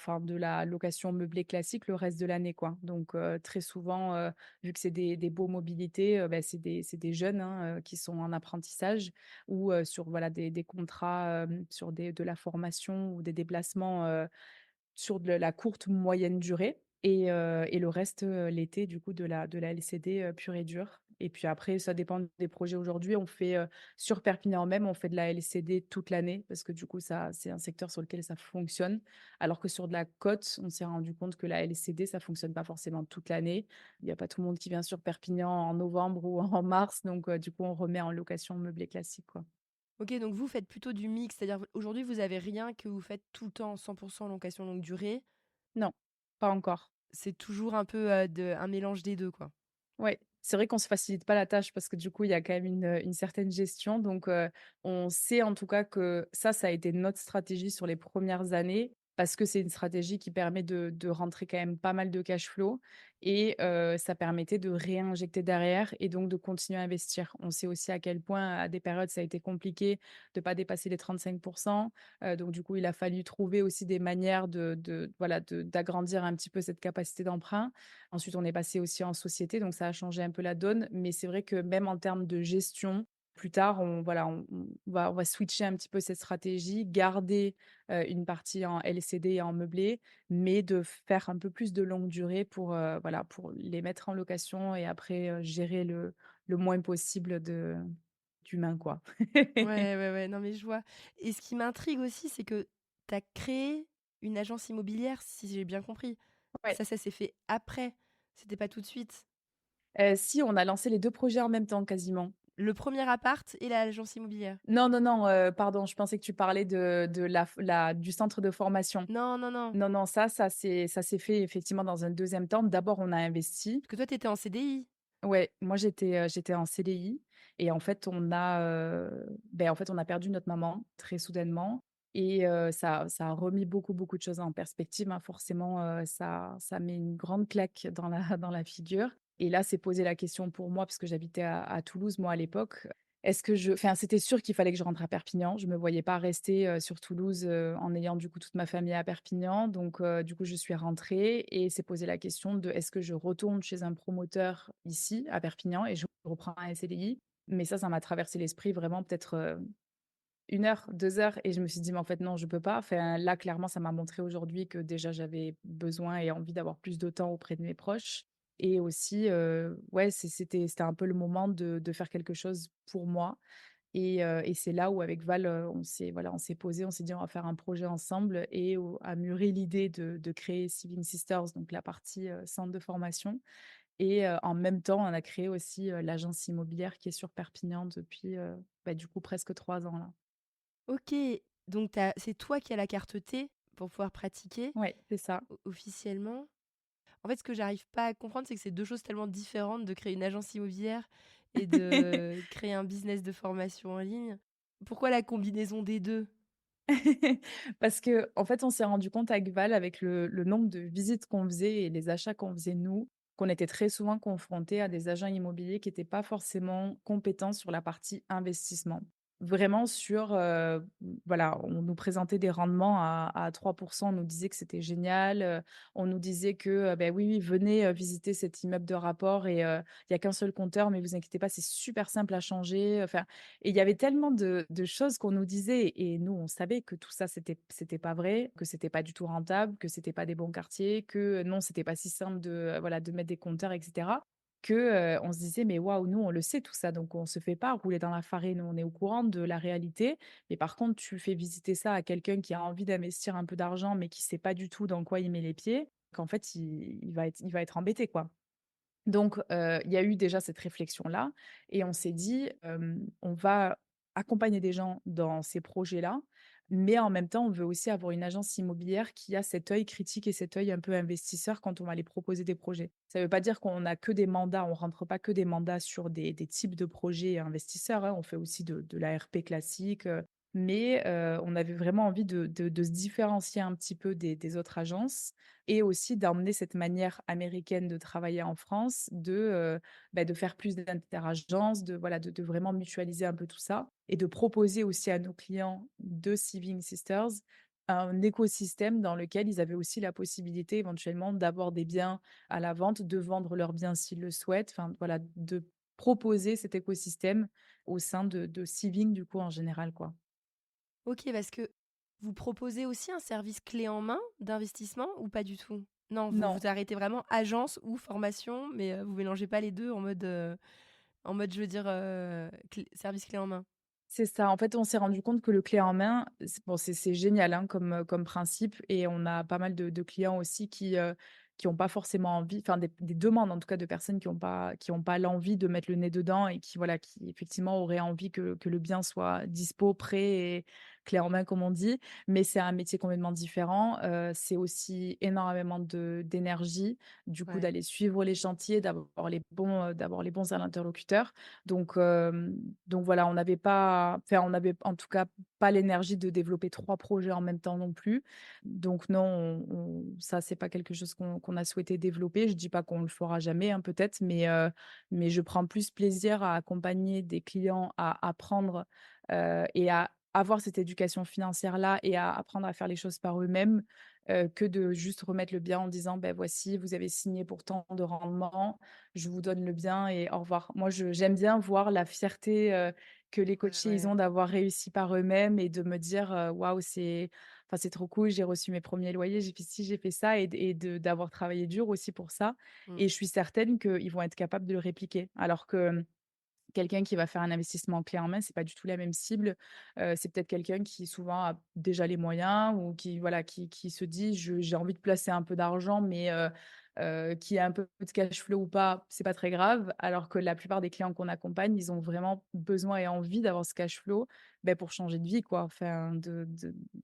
location meublée classique le reste de l'année, quoi. Donc très souvent, vu que c'est des beaux mobilités, c'est des jeunes, hein, qui sont en apprentissage ou sur voilà des contrats, sur de la formation ou des déplacements, sur de la courte moyenne durée et le reste, l'été du coup de la LCD, pure et dure et puis après ça dépend des projets. Aujourd'hui, on fait, sur Perpignan même, on fait de la LCD toute l'année parce que du coup ça c'est un secteur sur lequel ça fonctionne. Alors que sur de la côte, on s'est rendu compte que la LCD ça fonctionne pas forcément toute l'année. Il y a pas tout le monde qui vient sur Perpignan en novembre ou en mars donc du coup on remet en location meublée classique, quoi. OK, donc vous faites plutôt du mix, c'est-à-dire aujourd'hui vous avez rien que vous faites tout le temps 100 location longue durée, Non, pas encore. c'est toujours un peu, un mélange des 2, quoi? Ouais, c'est vrai qu'on se facilite pas la tâche parce que du coup, il y a quand même une certaine gestion donc on sait en tout cas que ça a été notre stratégie sur les premières années parce que c'est une stratégie qui permet de rentrer quand même pas mal de cash flow et ça permettait de réinjecter derrière et donc de continuer à investir. On sait aussi à quel point à des périodes ça a été compliqué de pas dépasser les 35 donc du coup, il a fallu trouver aussi des manières de voilà, d'agrandir un petit peu cette capacité d'emprunt. Ensuite, on est passé aussi en société, donc ça a changé un peu la donne. Mais c'est vrai que même en termes de gestion, plus tard, on va switcher un petit peu cette stratégie, garder, une partie en LCD et en meublé, mais de faire un peu plus de longue durée pour, voilà, pour les mettre en location et après, gérer le moins possible d'humains, quoi. Ouais, ouais, ouais, non mais je vois et ce qui m'intrigue aussi, c'est que tu as créé une agence immobilière, si j'ai bien compris? Ouais. Ça s'est fait après, c'était pas tout de suite? Si, on a lancé les 2 projets en même temps quasiment. Le premier appart et l'agence immobilière? Non, non, non, pardon, je pensais que tu parlais de la du centre de formation. Non, non, non, Non, non, ça s'est fait effectivement dans un deuxième temps. D'abord, on a investi. parce que toi tu étais en CDI? Ouais, moi j'étais en CDI et en fait, en fait, on a perdu notre maman très soudainement et ça a remis beaucoup, beaucoup de choses en perspective, hein. Forcément, ça met une grande claque dans la dans la figure et là, c'est posé la question pour moi parce que j'habitais à Toulouse, moi, à l'époque. Est-ce que c'était sûr qu'il fallait que je rentre à Perpignan. Je me voyais pas rester, sur Toulouse, en ayant du coup toute ma famille à Perpignan. Donc du coup, je suis rentrée et s'est posé la question de: «Est-ce que je retourne chez un promoteur ici, à Perpignan et je reprends un CDI?» Mais ça m'a traversé l'esprit vraiment peut-être, 1 heure, 2 heures et je me suis dit: «Mais en fait non, je peux pas». Enfin là, clairement, ça m'a montré aujourd'hui que déjà j'avais besoin et envie d'avoir plus de temps auprès de mes proches et aussi, ouais, c'était un peu le moment de faire quelque chose pour moi et c'est là où avec Val, on s'est posé, on s'est dit: «On va faire un projet ensemble» et au a mûri l'idée de créer Sibling Sisters, donc la partie, centre de formation et en même temps, on a créé aussi, l'agence immobilière qui est sur Perpignan depuis, du coup presque 3 ans là. OK, donc c'est toi qui as la carte T pour pouvoir pratiquer Ouais, c'est ça. officiellement? En fait, ce que j'arrive pas à comprendre, c'est que c'est 2 choses tellement différentes de créer une agence immobilière et de créer un business de formation en ligne. Pourquoi la combinaison des 2? Parce que en fait, on s'est rendu compte avec Val, avec le nombre de visites qu'on faisait et les achats qu'on faisait nous, qu'on était très souvent confrontés à des agents immobiliers qui étaient pas forcément compétents sur la partie investissement. Vraiment sur, voilà, on nous présentait des rendements à 3, on nous disait que c'était génial, on nous disait que, «Oui, oui, venez, visiter cet immeuble de rapport et il y a qu'un seul compteur, mais vous inquiétez pas, c'est super simple à changer», enfin et il y avait tellement de choses qu'on nous disait et nous, on savait que tout ça, c'était pas vrai, que c'était pas du tout rentable, que c'était pas des bons quartiers, que non, c'était pas si simple de, voilà, de mettre des compteurs et cetera, que, on se disait: «Mais waouh, nous, on le sait tout ça, donc on se fait pas rouler dans la farine, on est au courant de la réalité. Mais par contre, tu fais visiter ça à quelqu'un qui a envie d'investir un peu d'argent, mais qui sait pas du tout dans quoi il met les pieds, qu'en fait, il va être embêté, quoi». Donc, il y a eu déjà cette réflexion-là et on s'est dit, «On va accompagner des gens dans ces projets-là, mais en même temps, on veut aussi avoir une agence immobilière qui a cet œil critique et cet œil un peu investisseur quand on va les proposer des projets». Ça ne veut pas dire qu'on a que des mandats, on rentre pas que des mandats sur des types de projets investisseurs, hein. On fait aussi de l'ARP classique, mais on avait vraiment envie de se différencier un petit peu des autres agences et aussi d'emmener cette manière américaine de travailler en France, de faire plus d'inter-agences, voilà, de vraiment mutualiser un peu tout ça et de proposer aussi à nos clients de Sibling Sisters un écosystème dans lequel ils avaient aussi la possibilité éventuellement d'avoir des biens à la vente, de vendre leurs biens s'ils le souhaitent, enfin voilà, de proposer cet écosystème au sein de Sibling du coup en général, quoi. OK, parce que vous proposez aussi un service clé en main d'investissement ou pas du tout? Non, vous Non. vous arrêtez vraiment agence ou formation, mais vous mélangez pas les 2 en mode je veux dire, service clé en main? C'est ça. En fait, on s'est rendu compte que le clé en main, c'est génial, hein, comme principe et on a pas mal de clients aussi qui qui ont pas forcément envie, enfin des demandes en tout cas de personnes qui ont pas l'envie de mettre le nez dedans et qui voilà, qui effectivement auraient envie que le bien soit dispo, prêt et clé en main comme on dit. Mais c'est un métier complètement différent, c'est aussi énormément d'énergie, du coup Ouais. d'aller suivre les chantiers, d'avoir les bons interlocuteurs. Donc donc voilà, on n'avait pas enfin on avait en tout cas pas l'énergie de développer 3 projets en même temps non plus. Donc non, ça, c'est pas quelque chose qu'on a souhaité développer. Je dis pas qu'on le fera jamais, hein, peut-être, mais je prends plus plaisir à accompagner des clients à apprendre, et à avoir cette éducation financière-là et à apprendre à faire les choses par eux-mêmes, que de juste remettre le bien en disant: ben voici, vous avez signé pour tant de rendement, je vous donne le bien et au revoir». Moi, j'aime bien voir la fierté, que les Ouais, coachés, ils ouais. ont d'avoir réussi par eux-mêmes et de me dire, «Waouh, c'est trop cool, j'ai reçu mes premiers loyers, j'ai fait ci, j'ai fait ça» et d'avoir travaillé dur aussi pour ça Mmh. et je suis certaine qu'ils vont être capables de le répliquer. Alors que, quelqu'un qui va faire un investissement clé en main, c'est pas du tout la même cible. C'est peut-être quelqu'un qui souvent a déjà les moyens ou qui voilà, qui se dit: J'ai envie de placer un peu d'argent, mais qui a un peu de cash flow ou pas, c'est pas très grave». Alors que la plupart des clients qu'on accompagne, ils ont vraiment besoin et envie d'avoir ce cash flow, beh, pour changer de vie quoi, enfin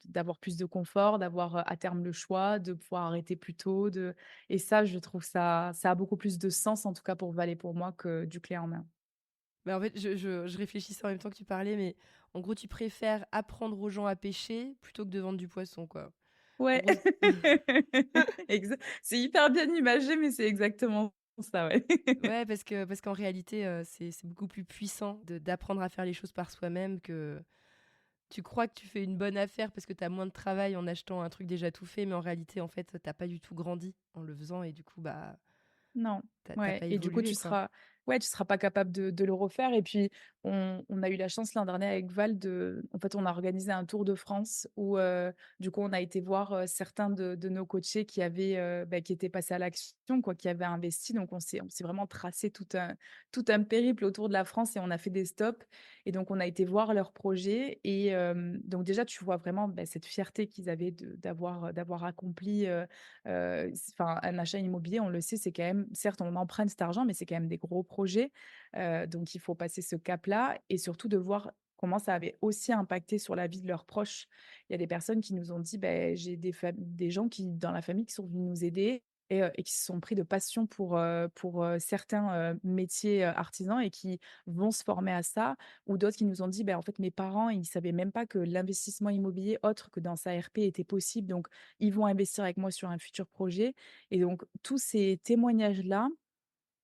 d'avoir plus de confort, d'avoir, à terme le choix, de pouvoir arrêter plus tôt, de et ça, je trouve ça a beaucoup plus de sens en tout cas pour Val et pour moi que du clé en main. Bah, en fait, je réfléchissais en même temps que tu parlais, mais en gros, tu préfères apprendre aux gens à pêcher plutôt que de vendre du poisson, quoi. En Ouais. gros, C'est hyper bien imagé, mais c'est exactement ça, ouais. ouais, parce qu'en réalité, c'est beaucoup plus puissant d'apprendre à faire les choses par soi-même que tu crois que tu fais une bonne affaire parce que tu as moins de travail en achetant un truc déjà tout fait, mais en réalité, en fait, tu pas du tout grandi en le faisant et du coup, bah, Non, tu ouais pas et du coup, évolué, quoi. tu seras pas capable de le refaire et puis on a eu la chance l'an dernier avec Val en fait, on a organisé un tour de France où, du coup, on a été voir, certains de nos coachés qui avaient, qui étaient passés à l'action, quoi, qui avaient investi. Donc on s'est vraiment tracé tout un périple autour de la France et on a fait des stops et donc on a été voir leurs projets et donc déjà, tu vois vraiment, cette fierté qu'ils avaient d'avoir accompli, enfin, un achat immobilier, on le sait, c'est quand même certes, on emprunte cet argent, mais c'est quand même des gros projets, donc il faut passer ce cap-là et surtout de voir comment ça avait aussi impacté sur la vie de leurs proches. Il y a des personnes qui nous ont dit: ben j'ai des gens qui dans la famille qui sont venus nous aider et qui se sont pris de passion pour, certains, métiers, artisans et qui vont se former à ça» ou d'autres qui nous ont dit: ben en fait, mes parents, ils savaient même pas que l'investissement immobilier autre que dans sa RP était possible, donc ils vont investir avec moi sur un futur projet et donc tous ces témoignages-là,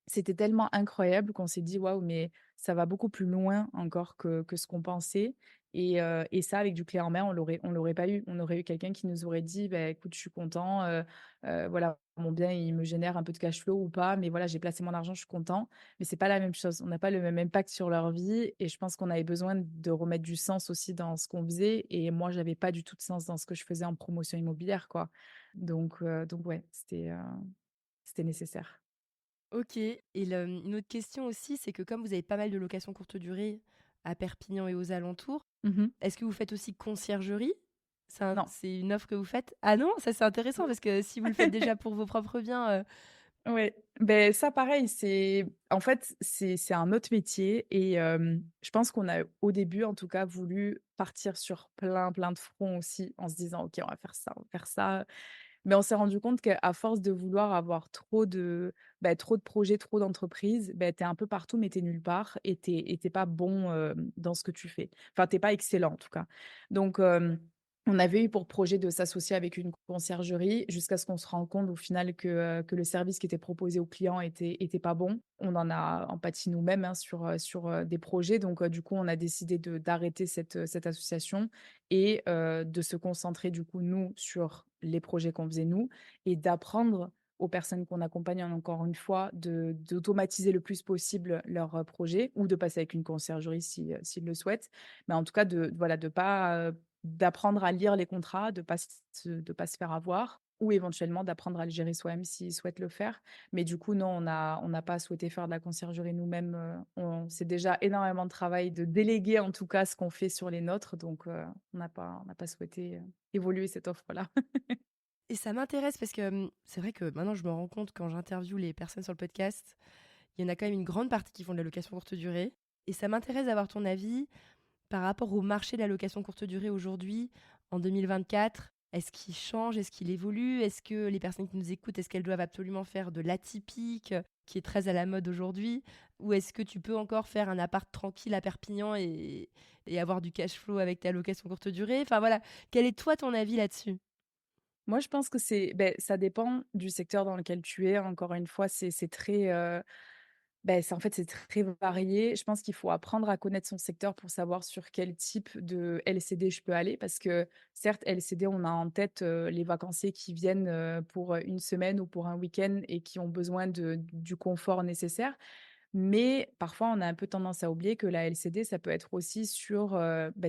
c'était tellement incroyable qu'on s'est dit: «Waouh, mais ça va beaucoup plus loin encore que ce qu'on pensait» et ça avec du clé en main, on l'aurait pas eu. On aurait eu quelqu'un qui nous aurait dit: «Beh, écoute, je suis content, voilà, mon bien, il me génère un peu de cash flow ou pas, mais voilà, j'ai placé mon argent, je suis content». Mais c'est pas la même chose. On n'a pas le même impact sur leur vie et je pense qu'on avait besoin de remettre du sens aussi dans ce qu'on faisait et moi, j'avais pas du tout de sens dans ce que je faisais en promotion immobilière, quoi. Donc ouais, c'était nécessaire. OK et une autre question aussi, c'est que comme vous avez pas mal de locations courte durée à Perpignan et aux alentours, Mmh. est-ce que vous faites aussi conciergerie? Non. C'est une offre que vous faites? Ah non? Ça, c'est intéressant parce que si vous le faites déjà pour vos propres biens, Ouais, ben ça pareil, en fait, c'est un autre métier et je pense qu'on a, au début en tout cas, voulu partir sur plein de fronts aussi en se disant: «OK, on va faire ça, on va faire ça». Mais on s'est rendu compte qu'à force de vouloir avoir trop de projets, trop d'entreprises, tu es un peu partout mais tu es nulle part et tu pas bon, dans ce que tu fais. Enfin, tu pas excellent en tout cas. Donc on avait eu pour projet de s'associer avec une conciergerie jusqu'à ce qu'on se rende compte au final que le service qui était proposé aux clients était pas bon. On en a en pâti nous-mêmes, hein, sur des projets donc du coup, on a décidé d'arrêter cette association et de se concentrer du coup, nous, sur les projets qu'on faisait nous et d'apprendre aux personnes qu'on accompagne, encore une fois, d'automatiser le plus possible leurs, projets ou de passer avec une conciergerie si, s'ils le souhaitent. Mais en tout cas voilà, de pas, d'apprendre à lire les contrats, de pas se faire avoir ou éventuellement d'apprendre à le gérer soi-même s'ils souhaitent le faire. Mais du coup, non, on n'a pas souhaité faire de la conciergerie nous-mêmes, c'est déjà énormément de travail de déléguer en tout cas ce qu'on fait sur les nôtres donc on n'a pas souhaité, évoluer cette offre-là. Et ça m'intéresse parce que, c'est vrai que maintenant je me rends compte quand j'interviewe les personnes sur le podcast, il y en a quand même une grande partie qui font de la location courte durée et ça m'intéresse d'avoir ton avis par rapport au marché de la location courte durée aujourd'hui, en 2024. Est-ce qu'il change? Est-ce qu'il évolue? Est-ce que les personnes qui nous écoutent, est-ce qu'elles doivent absolument faire de l'atypique, qui est très à la mode aujourd'hui? Ou est-ce que tu peux encore faire un appart tranquille à Perpignan et avoir du cash flow avec ta location courte durée? Enfin voilà, quel est toi ton avis là-dessus? Moi, je pense que ça dépend du secteur dans lequel tu es. Encore une fois, c'est très, c'est en fait, c'est très varié. Je pense qu'il faut apprendre à connaître son secteur pour savoir sur quel type de LCD je peux aller. Parce que certes, LCD, on a en tête, les vacanciers qui viennent, pour, 1 semaine ou pour un week-end et qui ont besoin de du confort nécessaire. Mais parfois, on a un peu tendance à oublier que la LCD, ça peut être aussi sur,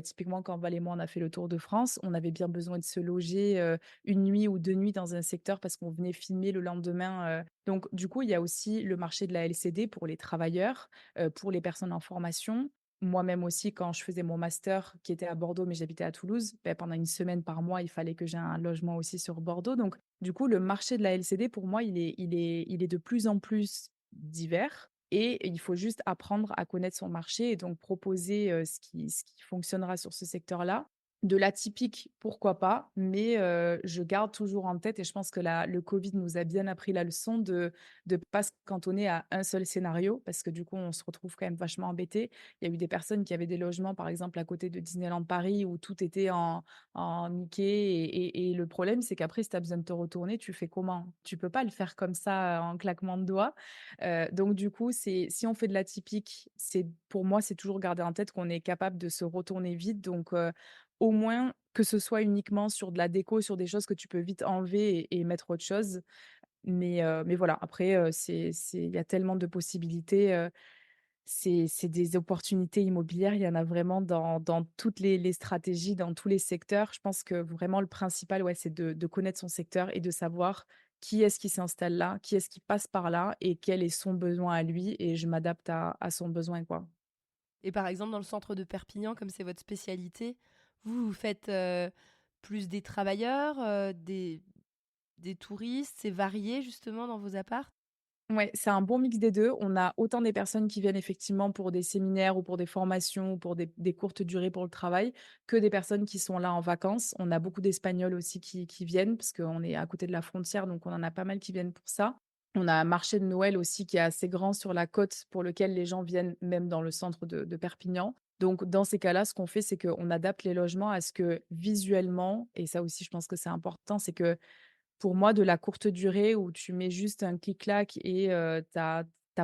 typiquement quand Val et moi, on a fait le tour de France, on avait bien besoin de se loger, 1 nuit ou 2 nuits dans un secteur parce qu'on venait filmer le lendemain, donc du coup, il y a aussi le marché de la LCD pour les travailleurs, pour les personnes en formation. Moi-même aussi, quand je faisais mon master qui était à Bordeaux, mais j'habitais à Toulouse, pendant 1 semaine par mois, il fallait que j'ai un logement aussi sur Bordeaux, donc du coup, le marché de la LCD pour moi, il est de plus en plus divers et il faut juste apprendre à connaître son marché et donc proposer, ce qui fonctionnera sur ce secteur-là. De l'atypique, pourquoi pas, mais je garde toujours en tête et je pense que le covid nous a bien appris la leçon de pas se cantonner à un seul scénario parce que du coup, on se retrouve quand même vachement embêté. Il y a eu des personnes qui avaient des logements, par exemple, à côté de Disneyland Paris où tout était en Mickey et le problème, c'est qu'après, si tu as besoin de te retourner, tu fais comment? Tu peux pas le faire comme ça, en claquement de doigts. Donc du coup, si on fait de l'atypique, pour moi, c'est toujours garder en tête qu'on est capable de se retourner vite. Donc, au moins que ce soit uniquement sur de la déco, sur des choses que tu peux vite enlever et mettre autre chose. Mais voilà, après, il y a tellement de possibilités, c'est des opportunités immobilières, il y en a vraiment dans toutes les stratégies, dans tous les secteurs. Je pense que vraiment le principal, ouais, c'est de connaître son secteur et de savoir qui est-ce qui s'installe là, qui est-ce qui passe par là et quel est son besoin à lui et je m'adapte à son besoin, quoi. Et par exemple, dans le centre de Perpignan, comme c'est votre spécialité, vous faites, plus des travailleurs, des touristes? C'est varié justement dans vos apparts? Ouais, c'est un bon mix des 2. On a autant des personnes qui viennent effectivement pour des séminaires ou pour des formations ou pour des courtes durées pour le travail, que des personnes qui sont là en vacances. On a beaucoup d'Espagnols aussi qui viennent parce qu'on est à côté de la frontière, donc on en a pas mal qui viennent pour ça. On a un marché de Noël aussi qui est assez grand sur la côte pour lequel les gens viennent même dans le centre de Perpignan. Donc dans ces cas-là, ce qu'on fait, c'est qu'on adapte les logements à ce que visuellement, et ça aussi je pense que c'est important, c'est que pour moi, de la courte durée où tu mets juste un clic-clac et tu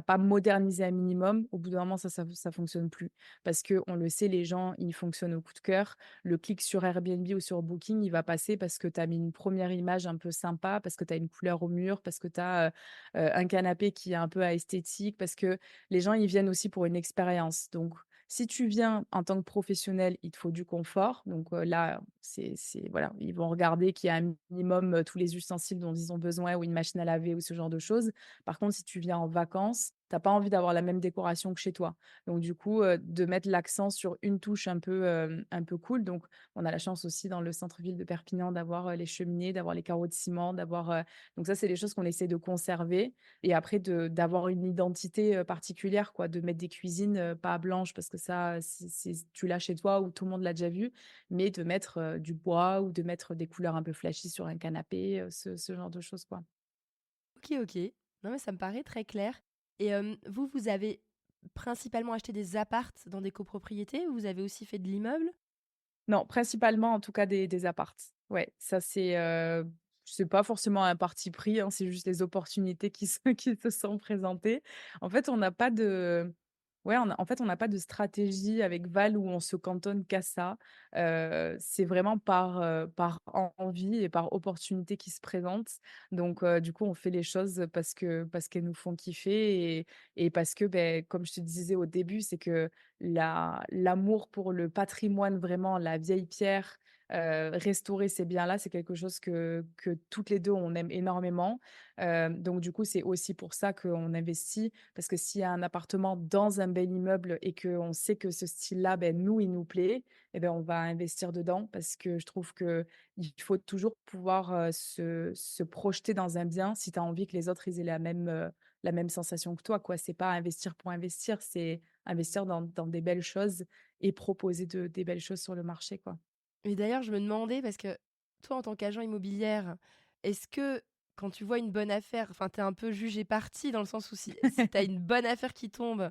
pas modernisé un minimum, au bout d'un moment, ça fonctionne plus. Parce que on le sait, les gens, ils fonctionnent au coup de cœur. Le clic sur Airbnb ou sur Booking, il va passer parce que tu as mis une première image un peu sympa, parce que tu as une couleur au mur, parce que tu as, un canapé qui est un peu à esthétique, parce que les gens, ils viennent aussi pour une expérience. Donc si tu viens en tant que professionnel, il te faut du confort. Donc, là, c'est voilà, ils vont regarder qu'il y a un minimum, tous les ustensiles dont ils ont besoin ou une machine à laver ou ce genre de choses. Par contre, si tu viens en vacances, tu as pas envie d'avoir la même décoration que chez toi. Donc du coup, de mettre l'accent sur une touche un peu cool. Donc on a la chance aussi dans le centre-ville de Perpignan d'avoir, les cheminées, d'avoir les carreaux de ciment, donc ça, c'est des choses qu'on essaie de conserver et après d'avoir une identité, particulière quoi, de mettre des cuisines, pas blanches parce que ça, tu l'as chez toi ou tout le monde l'a déjà vu, mais de mettre, du bois ou de mettre des couleurs un peu flashy sur un canapé, ce genre de choses, quoi. OK, OK. Non, mais ça me paraît très clair et vous, vous avez principalement acheté des apparts dans des copropriétés ou vous avez aussi fait de l'immeuble? Non, principalement en tout cas des apparts. Ouais, ça c'est pas forcément un parti pris, hein, c'est juste les opportunités qui se qui se sont présentées. En fait, on n'a pas de Ouais, on n'a pas de stratégie avec Val où on se cantonne qu'à ça. C'est vraiment par envie et par opportunité qui se présentent. Donc du coup, on fait les choses parce qu'elles nous font kiffer et parce que, comme je te disais au début, c'est que l'amour pour le patrimoine, vraiment la vieille pierre, Restaurer ces biens-là, c'est quelque chose que toutes les 2 on aime énormément. Donc du coup, c'est aussi pour ça qu'on investit, parce que s'il y a un appartement dans un bel immeuble et qu'on sait que ce style-là, nous, il nous plaît, et ben, on va investir dedans parce que je trouve que il faut toujours pouvoir, se projeter dans un bien si tu as envie que les autres, ils aient la même sensation que toi, quoi. C'est pas investir pour investir, c'est investir dans des belles choses et proposer des belles choses sur le marché, quoi. Et d'ailleurs, je me demandais parce que toi, en tant qu'agent immobilière, est-ce que quand tu vois une bonne affaire, enfin, tu es un peu jugé parti dans le sens où si tu as une bonne affaire qui tombe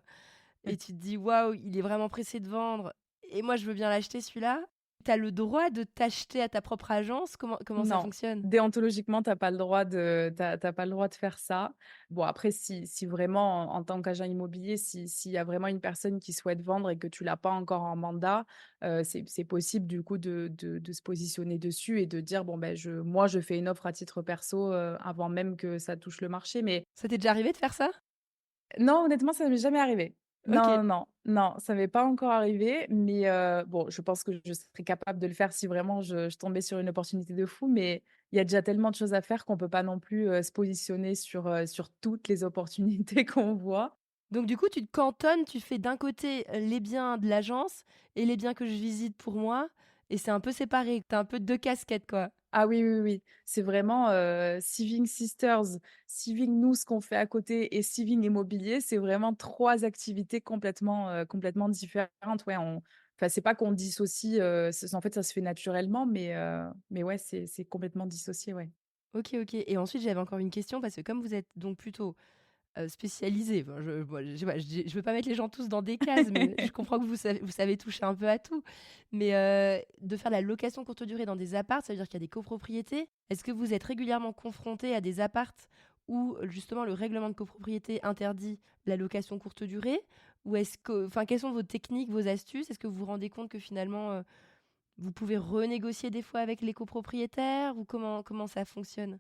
et tu te dis: «Waouh, il est vraiment pressé de vendre et moi je veux bien l'acheter celui-là», tu as le droit de t'acheter à ta propre agence? Comment ça Non, fonctionne? déontologiquement, tu pas le droit de faire ça. Bon, après, si vraiment, en tant qu'agent immobilier, s'il y a vraiment une personne qui souhaite vendre et que tu l'as pas encore en mandat, c'est possible du coup de se positionner dessus et de dire: «Bon, ben, je fais une offre à titre perso, avant même que ça touche le marché». Mais Ça t'est déjà arrivé de faire ça? non, honnêtement, ça ne m'est jamais arrivé. OK. Non, non, non, non, ça m'est pas encore arrivé, mais bon, je pense que je serais capable de le faire si vraiment je tombais sur une opportunité de fou, mais il y a déjà tellement de choses à faire qu'on peut pas non plus, se positionner sur toutes les opportunités qu'on voit. Donc du coup, tu te cantonnes, tu fais d'un côté, les biens de l'agence et les biens que je visite pour moi et c'est un peu séparé. Tu as un peu 2 casquettes, quoi. Ah oui, oui, oui, c'est vraiment, Living Sisters, Living nous, ce qu'on fait à côté et Living Immobilier, c'est vraiment 3 activités complètement différentes. Ouais, enfin, c'est pas qu'on dissocie, en fait, ça se fait naturellement, mais ouais, c'est complètement dissocié, ouais. OK, OK et ensuite, j'avais encore une question parce que comme vous êtes donc plutôt, spécialisés, enfin je veux pas mettre les gens tous dans des cases, mais je comprends que vous savez toucher un peu à tout. Mais, de faire la location courte durée dans des apparts, ça veut dire qu'il y a des copropriétés. Est-ce que vous êtes régulièrement confrontés à des apparts où, justement, le règlement de copropriété interdit la location courte durée? Ou est-ce que enfin, quelles sont vos techniques, vos astuces? Est-ce que vous vous rendez compte que finalement, vous pouvez renégocier des fois avec les copropriétaires ou comment ça fonctionne?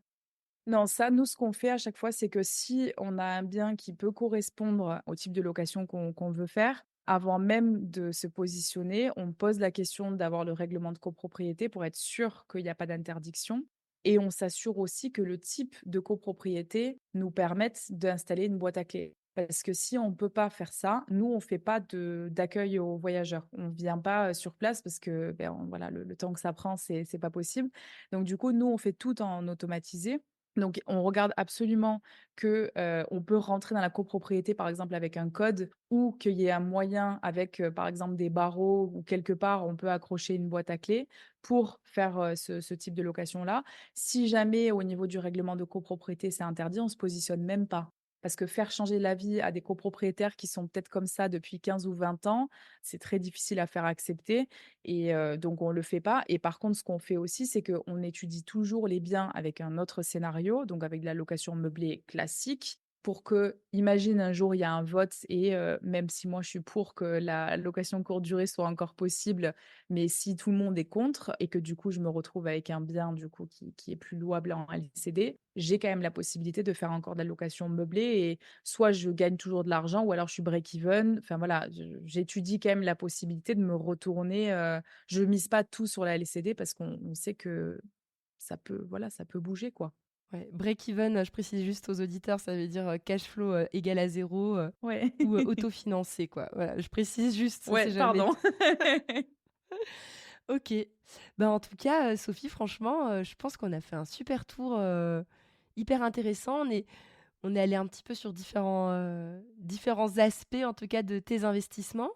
Non, ça, nous, ce qu'on fait à chaque fois, c'est que si on a un bien qui peut correspondre au type de location qu'on veut faire, avant même de se positionner, on pose la question d'avoir le règlement de copropriété pour être sûr qu'il y a pas d'interdiction. Et on s'assure aussi que le type de copropriété nous permette d'installer une boîte à clés. Parce que si on ne peut pas faire ça, nous, on fait pas d'accueil aux voyageurs. On vient pas sur place parce que voilà, le temps que ça prend, c'est pas possible. Donc, du coup, nous, on fait tout en automatisé. Donc, on regarde absolument que, on peut rentrer dans la copropriété, par exemple, avec un code ou qu'il y ait un moyen avec, par exemple, des barreaux ou quelque part, on peut accrocher une boîte à clés pour faire, ce type de location-là. Si jamais, au niveau du règlement de copropriété, c'est interdit, on se positionne même pas. Parce que faire changer l'avis à des copropriétaires qui sont peut-être comme ça depuis 15 ou 20 ans, c'est très difficile à faire accepter et donc on le fait pas et par contre, ce qu'on fait aussi, c'est qu'on étudie toujours les biens avec un autre scénario, donc avec de la location meublée classique pour que, imagine un jour il y a un vote et même si moi je suis pour que la location courte durée soit encore possible, mais si tout le monde est contre et que du coup je me retrouve avec un bien du coup qui est plus louable en LCD, j'ai quand même la possibilité de faire encore de la location meublée et soit je gagne toujours de l'argent ou alors je suis break even. Enfin voilà, j'étudie quand même la possibilité de me retourner, je mise pas tout sur la LCD parce qu'on sait que ça peut, voilà, ça peut bouger, quoi. Ouais, break even, je précise juste aux auditeurs, ça veut dire, cash flow, égal à 0 Ouais. ou, autofinancé quoi. Voilà, je précise juste, ça Ouais, s'est jamais pardon. dit. OK. Ben, en tout cas, Sophie, franchement, je pense qu'on a fait un super tour, hyper intéressant. On est allé un petit peu sur différents aspects, en tout cas, de tes investissements.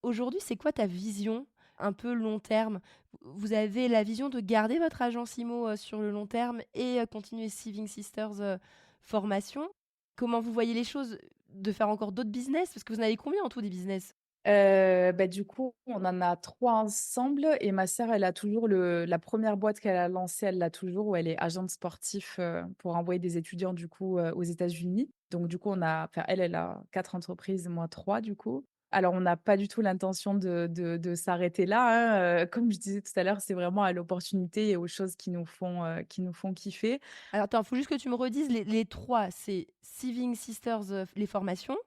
Aujourd'hui, c'est quoi ta vision un peu long terme? Vous avez la vision de garder votre agence IMO, sur le long terme et continuer Saving Sisters, formation? Comment vous voyez les choses? De faire encore d'autres business? Parce que vous en avez combien en tout des business? Du coup, on en a 3 ensemble et ma sœur, elle a toujours la première boîte qu'elle a lancée, elle l'a toujours, où elle est agente sportif, pour envoyer des étudiants, du coup, aux États-Unis. Donc du coup, elle a 4 entreprises, moi 3 du coup. Alors on n'a pas du tout l'intention de s'arrêter là, hein, comme je disais tout à l'heure, c'est vraiment à l'opportunité et aux choses qui nous font kiffer. Alors attends, faut juste que tu me redises les 3, c'est Saving Sisters, les formations,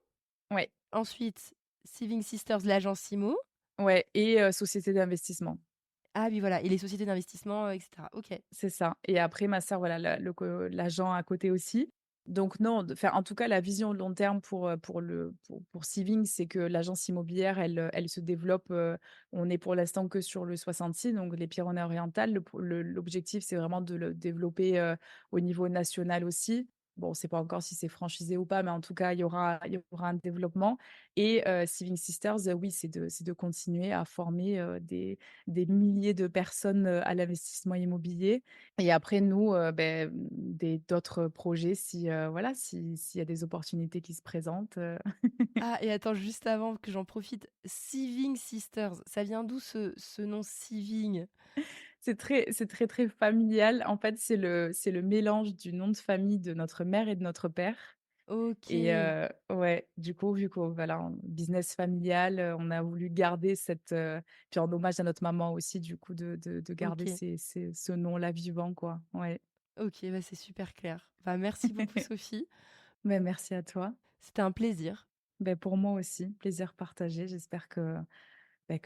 Ouais, ensuite Saving Sisters l'agence IMO. ouais et société d'investissement. Ah oui, voilà et les sociétés d'investissement, et cetera. OK. C'est ça et après ma sœur, voilà, l'agent à côté aussi. Donc non, enfin, en tout cas, la vision long terme pour Siving, c'est que l'agence immobilière, elle se développe, on est pour l'instant que sur le 66, donc les Pyrénées-Orientales. L'objectif, c'est vraiment de le développer, au niveau national aussi. Bon, on sait pas encore si c'est franchisé ou pas, mais en tout cas, il y aura un développement et Siving Sisters, oui, c'est de continuer à former, des milliers de personnes, à l'investissement immobilier et après nous, des d'autres projets si, voilà, s'il y a des opportunités qui se présentent, Ah et attends, juste avant que j'en profite, Siving Sisters, ça vient d'où ce nom Siving? c'est très, très familial. En fait, c'est le mélange du nom de famille de notre mère et de notre père et OK, ouais, du coup, vu que voilà, business familial, on a voulu garder puis en hommage à notre maman aussi, du coup, de garder OK, ce nom-là vivant, quoi. Ouais. OK, bah, c'est super clair. Bah, merci beaucoup Sophie, Mais merci à toi. c'était un plaisir. Pour moi aussi, plaisir partagé. J'espère que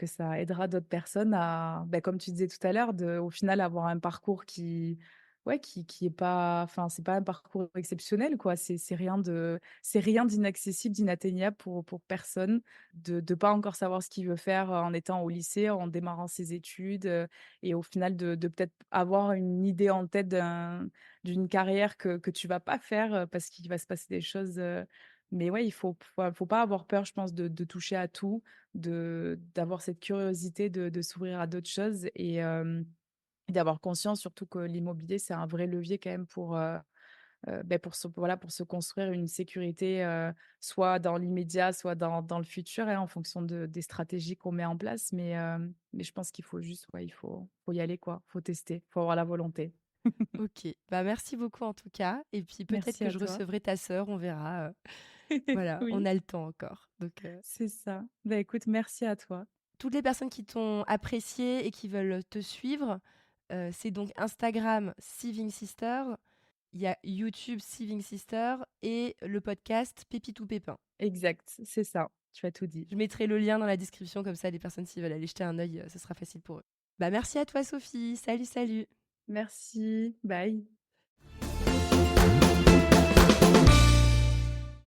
ça aidera d'autres personnes à, comme tu disais tout à l'heure, au final avoir un parcours qui ouais, qui est pas enfin, c'est pas un parcours exceptionnel, quoi. C'est rien d'inaccessible, d'inatteignable pour personne, de pas encore savoir ce qu'il veut faire, en étant au lycée, en démarrant ses études, et au final de peut-être avoir une idée en tête d'une carrière que tu vas pas faire, parce qu'il va se passer des choses, mais ouais, il faut pas avoir peur, je pense, de toucher à tout, d'avoir cette curiosité de s'ouvrir à d'autres choses et d'avoir conscience surtout que l'immobilier, c'est un vrai levier quand même pour se construire une sécurité, soit dans l'immédiat, soit dans le futur, hein, en fonction des stratégies qu'on met en place. Mais je pense qu'il faut juste ouais, il faut y aller quoi, faut tester, faut avoir la volonté. OK, bah, merci beaucoup en tout cas et puis peut-être Merci que à je toi. recevrai ta sœur, on verra, voilà, on Oui, a le temps encore donc c'est ça. Écoute, merci à toi. toutes les personnes qui t'ont apprécié et qui veulent te suivre, c'est donc Instagram Siving Sister, il y a YouTube Siving Sister et le podcast Pépite ou Pépin. Exact, c'est ça, tu as tout dit. Je mettrai le lien dans la description comme ça les personnes s'ils veulent aller jeter un œil, ce sera facile pour eux. Bah, merci à toi Sophie. Salut, salut. Merci, bye.